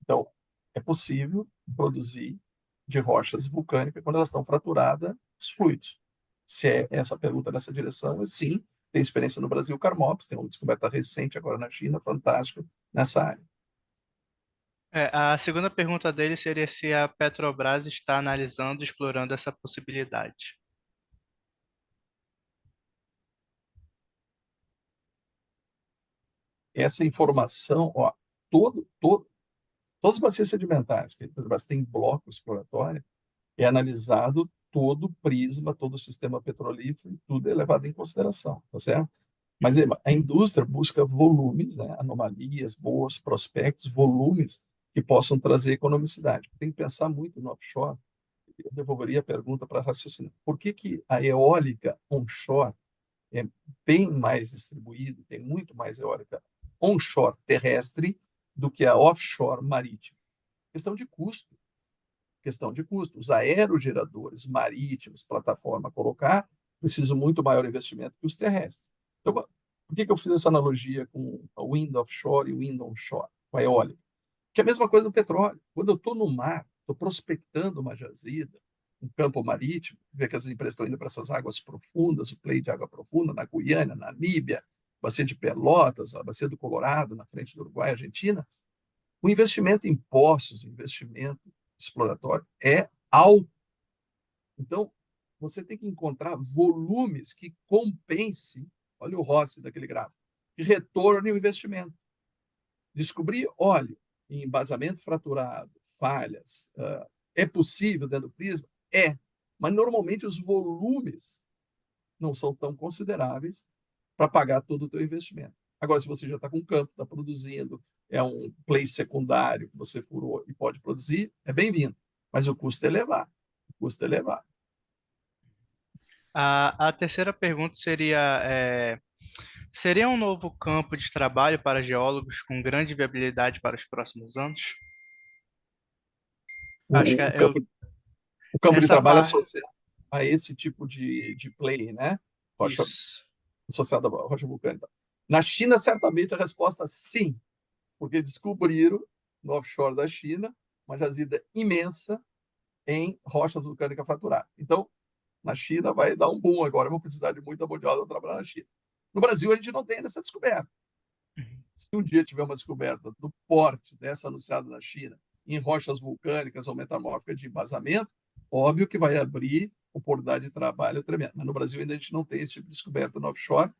A: Então, é possível produzir de rochas vulcânicas, quando elas estão fraturadas, os fluidos. Se é essa pergunta nessa direção, sim, tem experiência no Brasil, Carmópolis, tem uma descoberta recente agora na China, fantástica, nessa área.
M: A segunda pergunta dele seria se a Petrobras está analisando e explorando essa possibilidade.
A: Essa informação, ó, todas as bacias sedimentares, que a Petrobras tem bloco exploratório, é analisado todo o prisma, todo o sistema petrolífero, e tudo é levado em consideração, tá certo? Mas a indústria busca volumes, né, anomalias, boas, prospectos, volumes que possam trazer economicidade. Tem que pensar muito no offshore. Eu devolveria a pergunta para raciocinar. Por que a eólica onshore é bem mais distribuída, tem muito mais eólica onshore terrestre do que a offshore marítima? Questão de custo. Questão de custo. Os aerogeradores marítimos, plataforma colocar, precisam muito maior investimento que os terrestres. Então, por que eu fiz essa analogia com a wind offshore e wind onshore, com a eólica? Que é a mesma coisa do petróleo. Quando eu estou no mar, estou prospectando uma jazida, um campo marítimo, vê que as empresas estão indo para essas águas profundas, o play de água profunda, na Guiana, na Namíbia, bacia de Pelotas, a bacia do Colorado, na frente do Uruguai, Argentina. O investimento em poços, investimento exploratório é alto. Então, você tem que encontrar volumes que compensem, olha o Rossi daquele gráfico, que retornem o investimento. Descobrir óleo em embasamento fraturado, falhas, é possível dentro do prisma? É, mas normalmente os volumes não são tão consideráveis para pagar todo o teu investimento. Agora, se você já está com campo, está produzindo, é um play secundário que você furou e pode produzir, é bem-vindo. Mas o custo é elevado. O custo é elevado.
M: A terceira pergunta seria, seria um novo campo de trabalho para geólogos com grande viabilidade para os próximos anos? Acho que
A: O campo de trabalho
M: parte...
A: associado a esse tipo de play, né? Rocha, associado à rocha vulcânica. Na China, certamente, a resposta é sim, porque descobriram no offshore da China uma jazida imensa em rocha vulcânica fraturada. Então, na China vai dar um boom agora, vão precisar de muita mão de obra para trabalhar na China. No Brasil, a gente não tem essa descoberta. Se um dia tiver uma descoberta do porte dessa anunciada na China em rochas vulcânicas ou metamórficas de embasamento, óbvio que vai abrir oportunidade de trabalho tremenda. Mas no Brasil ainda a gente não tem esse tipo de descoberta no offshore,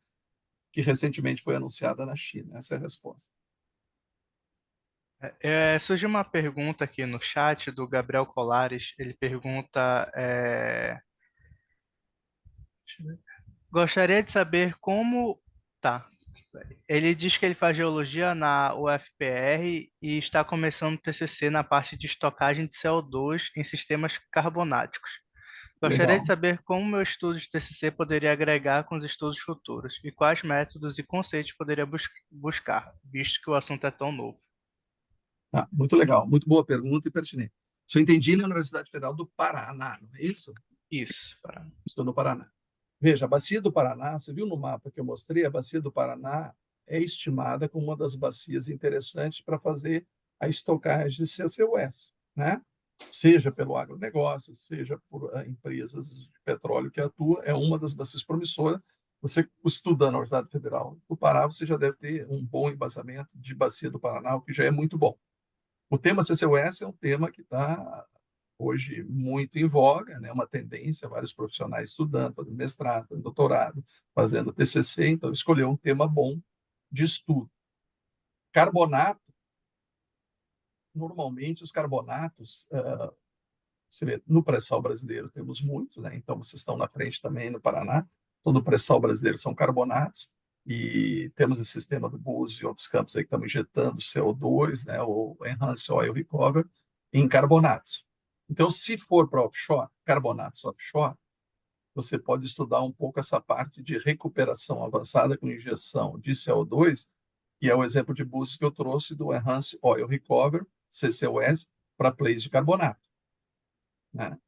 A: que recentemente foi anunciada na China. Essa é a resposta.
M: Surgiu uma pergunta aqui no chat do Gabriel Colares. Ele pergunta: gostaria de saber como. Tá. Ele diz que ele faz geologia na UFPR e está começando TCC na parte de estocagem de CO2 em sistemas carbonáticos. Gostaria de saber como meu estudo de TCC poderia agregar com os estudos futuros e quais métodos e conceitos poderia buscar, visto que o assunto é tão novo.
A: Muito legal, muito boa pergunta e pertinente. Se eu entendi, ele é a Universidade Federal do Paraná, não é isso?
M: Isso, Paraná.
A: Estou no Paraná. Veja, a bacia do Paraná, você viu no mapa que eu mostrei, a bacia do Paraná é estimada como uma das bacias interessantes para fazer a estocagem de CCUS, né? Seja pelo agronegócio, seja por empresas de petróleo que atuam, é uma das bacias promissoras. Você, estudando na Universidade Federal do Pará, você já deve ter um bom embasamento de bacia do Paraná, o que já é muito bom. O tema CCUS é um tema que está hoje muito em voga, né? Uma tendência, vários profissionais estudando, fazendo mestrado, fazendo doutorado, fazendo TCC, então escolheu um tema bom de estudo. Carbonato, normalmente os carbonatos, você vê, no pré-sal brasileiro temos muitos, né? Então vocês estão na frente também no Paraná, todo o pré-sal brasileiro são carbonatos, e temos esse sistema do Búzios e outros campos aí que estão injetando CO2, né? O Enhanced Oil Recovery, em carbonatos. Então, se for para offshore, carbonatos offshore, você pode estudar um pouco essa parte de recuperação avançada com injeção de CO2, que é o exemplo de Búzios que eu trouxe do Enhanced Oil Recovery, CCUS, para plays de carbonato, né?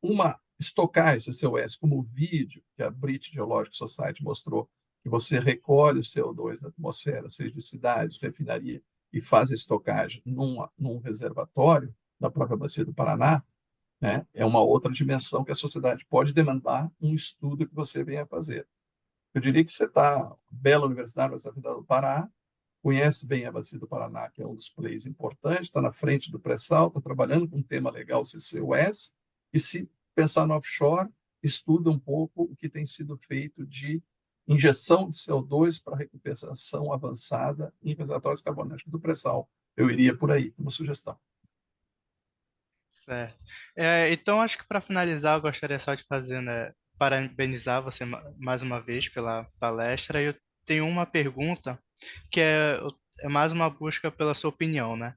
A: Uma estocar CCUS, como o vídeo que a British Geological Society mostrou, que você recolhe o CO2 da atmosfera, seja de cidades, de refinaria, e faz a estocagem num reservatório da própria Bacia do Paraná, né? É uma outra dimensão que a sociedade pode demandar um estudo que você venha fazer. Eu diria que você está, bela universidade, Universidade Federal do Pará, conhece bem a Bacia do Paraná, que é um dos players importantes, está na frente do pré-sal, está trabalhando com um tema legal, CCUS, e se pensar no offshore, estuda um pouco o que tem sido feito de injeção de CO2 para recuperação avançada em reservatórios carbonéticos do pré-sal. Eu iria por aí, como sugestão.
M: Certo. Então, acho que para finalizar, eu gostaria só de fazer, né, parabenizar você mais uma vez pela palestra. E eu tenho uma pergunta que é mais uma busca pela sua opinião, né?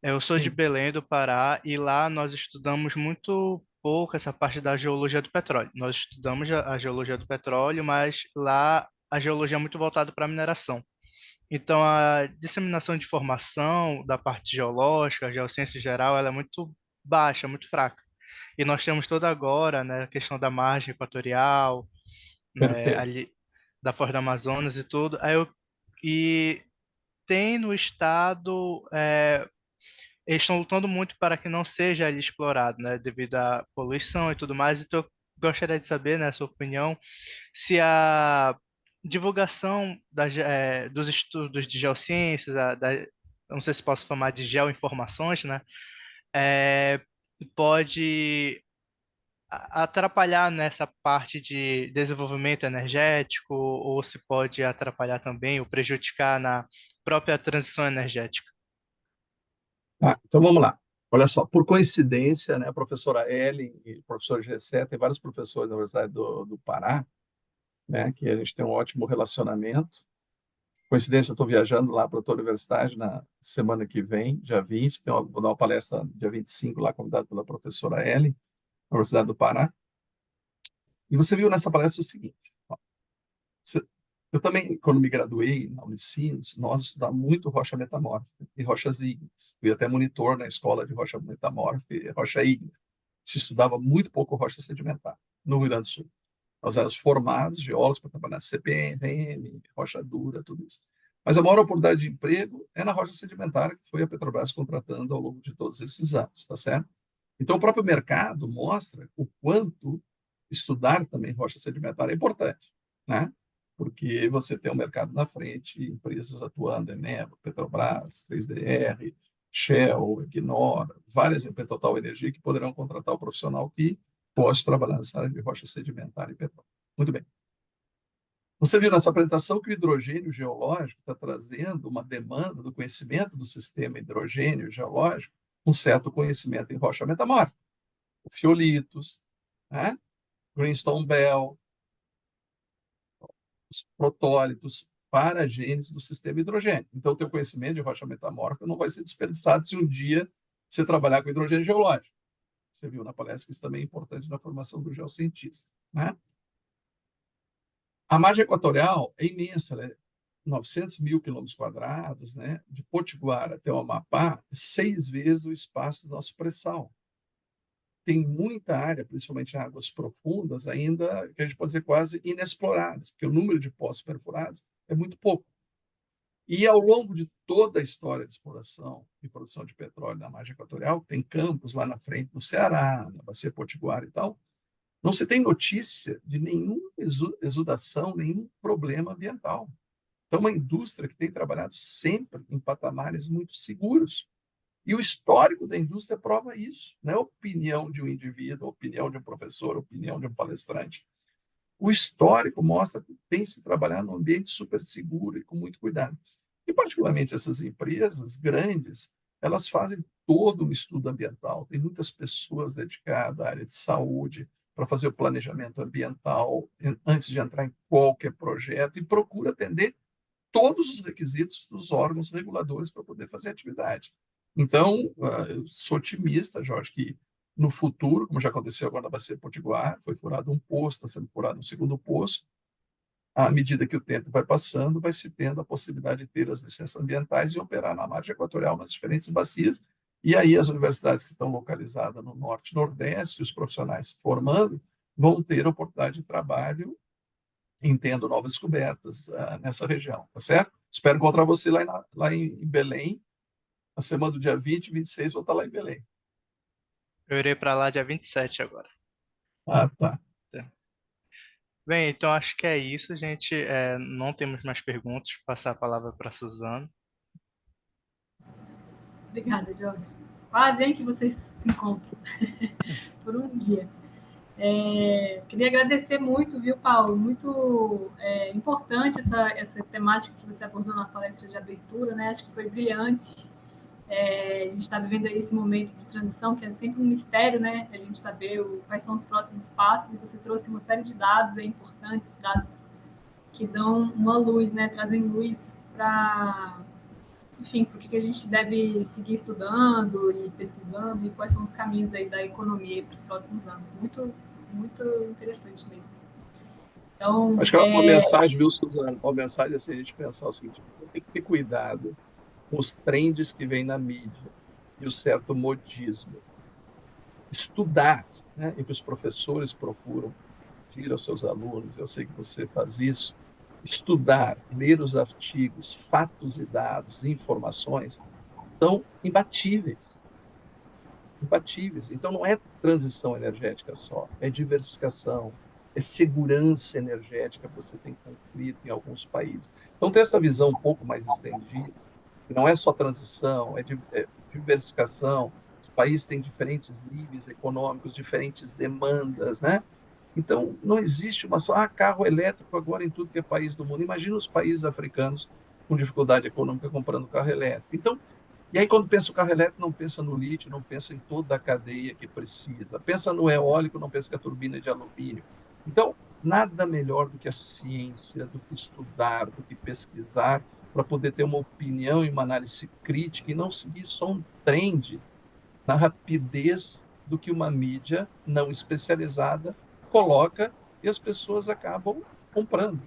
M: Eu sou de Belém do Pará e lá nós estudamos muito pouco essa parte da geologia do petróleo. Nós estudamos a geologia do petróleo, mas lá a geologia é muito voltada para a mineração. Então, a disseminação de informação da parte geológica, a geociência em geral, ela é muito baixa, muito fraca. E nós temos toda agora, né, a questão da margem equatorial, né,
A: Perfeito.
M: ali da Foz do Amazonas e tudo. E tem no estado, eles estão lutando muito para que não seja ali explorado, né, devido à poluição e tudo mais. Então, eu gostaria de saber, né, a sua opinião, se a divulgação dos estudos de geociências, eu não sei se posso chamar de geoinformações, né, pode atrapalhar nessa parte de desenvolvimento energético ou se pode atrapalhar também ou prejudicar na própria transição energética.
A: Tá, então vamos lá. Olha só, por coincidência, né, a professora Ellen e o professor Gessé, tem vários professores da Universidade do Pará, né, que a gente tem um ótimo relacionamento. Coincidência, estou viajando lá para a tua universidade na semana que vem, dia 20, vou dar uma palestra dia 25 lá, convidado pela professora Ellen, na Universidade do Pará. E você viu nessa palestra o seguinte, ó, eu também, quando me graduei na Unicinos, nós estudamos muito rocha metamórfica e rochas ígneas. Fui até monitor na escola de rocha metamórfica e rocha ígnea. Se estudava muito pouco rocha sedimentar no Rio Grande do Sul. Nós éramos formados, geólogos, para trabalhar na CPM, rocha dura, tudo isso. Mas a maior oportunidade de emprego é na rocha sedimentar, que foi a Petrobras contratando ao longo de todos esses anos, tá certo? Então, o próprio mercado mostra o quanto estudar também rocha sedimentar é importante, né? Porque você tem um mercado na frente, empresas atuando, Eneva, Petrobras, 3DR, Shell, Equinor, várias empresas, Total Energia, que poderão contratar o profissional que pode trabalhar nessa área de rocha sedimentar e petróleo. Muito bem. Você viu nessa apresentação que o hidrogênio geológico está trazendo uma demanda do conhecimento do sistema hidrogênio geológico, um certo conhecimento em rocha metamórfica, o fiolitos, né? Greenstone Bell, os protólitos para a gênese do sistema hidrogênio. Então, o teu conhecimento de rocha metamórfica não vai ser desperdiçado se um dia você trabalhar com hidrogênio geológico. Você viu na palestra que isso também é importante na formação do geocientista, né? A margem equatorial é imensa, né? 900 mil quilômetros quadrados, né? De Potiguar até o Amapá, 6 vezes o espaço do nosso pré-sal. Tem muita área, principalmente águas profundas, ainda, que a gente pode dizer quase inexploradas, porque o número de poços perfurados é muito pouco. E ao longo de toda a história de exploração e produção de petróleo na margem equatorial, tem campos lá na frente, no Ceará, na Bacia Potiguar e tal, não se tem notícia de nenhuma exudação, nenhum problema ambiental. Então, uma indústria que tem trabalhado sempre em patamares muito seguros. E o histórico da indústria prova isso. Não é opinião de um indivíduo, opinião de um professor, opinião de um palestrante. O histórico mostra que tem se trabalhar num ambiente super seguro e com muito cuidado. E, particularmente, essas empresas grandes, elas fazem todo um estudo ambiental. Tem muitas pessoas dedicadas à área de saúde para fazer o planejamento ambiental antes de entrar em qualquer projeto e procura atender todos os requisitos dos órgãos reguladores para poder fazer atividade. Então, eu sou otimista, Jorge, que no futuro, como já aconteceu agora na Bacia Potiguar, foi furado um poço, está sendo furado um segundo poço, à medida que o tempo vai passando, vai se tendo a possibilidade de ter as licenças ambientais e operar na margem equatorial nas diferentes bacias, E aí as universidades que estão localizadas no Norte e Nordeste, os profissionais se formando, vão ter oportunidade de trabalho tendo novas descobertas nessa região, tá certo? Espero encontrar você lá em Belém, na semana do dia 20 e 26, vou estar lá em Belém.
M: Eu irei para lá dia 27 agora.
A: Ah, tá.
M: Bem, então acho que é isso, gente. Não temos mais perguntas. Vou passar a palavra para a Suzana.
N: Obrigada, Jorge. Quase em que vocês se encontram por um dia. Queria agradecer muito, viu, Paulo? Muito importante essa temática que você abordou na palestra de abertura, né? Acho que foi brilhante. A gente está vivendo aí esse momento de transição, que é sempre um mistério, né? A gente saber quais são os próximos passos, e você trouxe uma série de dados importantes, dados que dão uma luz, né? Trazem luz para, enfim, por que a gente deve seguir estudando e pesquisando, e quais são os caminhos aí da economia para os próximos anos. Muito, muito interessante mesmo. Então,
A: acho que é uma mensagem, viu, Suzana? Uma mensagem assim, a gente pensar o seguinte: tem que ter cuidado com os trends que vêm na mídia e o certo modismo. Estudar, né, e que os professores procuram pedir aos seus alunos, eu sei que você faz isso, estudar, ler os artigos, fatos e dados, informações, são imbatíveis. Imbatíveis. Então, não é transição energética só, é diversificação, é segurança energética, você tem conflito em alguns países. Então, ter essa visão um pouco mais estendida, não é só transição, é diversificação, os países têm diferentes níveis econômicos, diferentes demandas, né? Então, não existe uma só, carro elétrico agora em tudo que é país do mundo. Imagina os países africanos com dificuldade econômica comprando carro elétrico. Então, e aí quando pensa o carro elétrico, não pensa no lítio, não pensa em toda a cadeia que precisa. Pensa no eólico, não pensa que a turbina é de alumínio. Então, nada melhor do que a ciência, do que estudar, do que pesquisar, para poder ter uma opinião e uma análise crítica e não seguir só um trend na rapidez do que uma mídia não especializada coloca e as pessoas acabam comprando.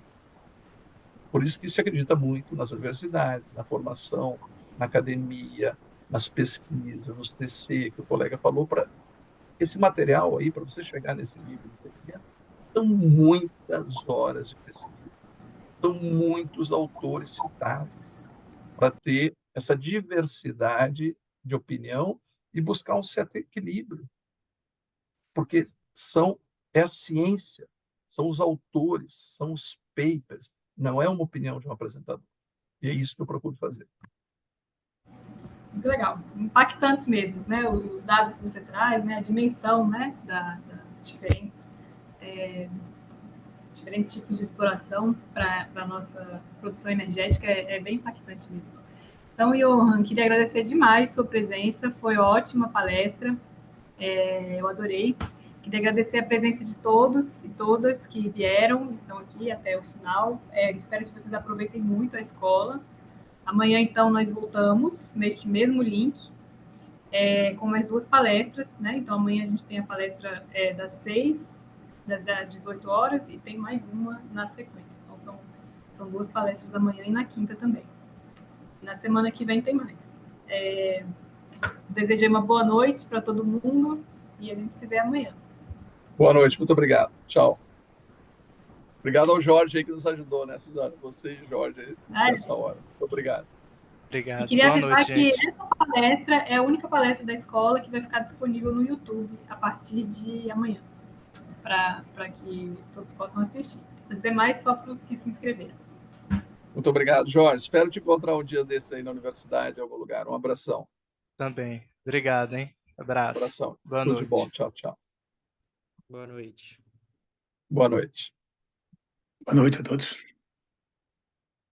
A: Por isso que se acredita muito nas universidades, na formação, na academia, nas pesquisas, nos TC, que o colega falou, para esse material aí, para você chegar nesse nível de TC, são muitas horas de pesquisa, são muitos autores citados para ter essa diversidade de opinião e buscar um certo equilíbrio, porque é a ciência, são os autores, são os papers, não é uma opinião de um apresentador. E é isso que eu procuro fazer.
N: Muito legal. Impactantes mesmo, né? Os dados que você traz, né? A dimensão, né? Das diferentes tipos de exploração para a nossa produção energética é bem impactante mesmo. Então, Johan, queria agradecer demais sua presença, foi ótima a palestra, eu adorei. Queria agradecer a presença de todos e todas que vieram, estão aqui até o final. Espero que vocês aproveitem muito a escola. Amanhã, então, nós voltamos neste mesmo link, com mais 2 palestras, né? Então, amanhã a gente tem a palestra das 6, das 18 horas, e tem mais uma na sequência. Então, são 2 palestras amanhã e na quinta também. Na semana que vem tem mais. Desejei uma boa noite para todo mundo e a gente se vê amanhã.
A: Boa noite, muito obrigado. Tchau. Obrigado ao Jorge aí que nos ajudou, né, Suzana? Você e Jorge aí nessa hora. Muito obrigado.
M: Obrigado.
N: E queria
M: Boa
N: avisar
M: noite,
N: que
M: gente.
N: essa palestra é a única palestra da escola que vai ficar disponível no YouTube a partir de amanhã, para que todos possam assistir. As demais só para os que se inscreveram.
A: Muito obrigado, Jorge. Espero te encontrar um dia desse aí na universidade, em algum lugar. Um abração.
M: Também. Obrigado, hein? Abraço.
A: Abração.
M: Boa
A: Tudo
M: noite.
A: de bom. Tchau, tchau.
O: Boa noite.
A: Boa noite.
P: Boa noite a todos.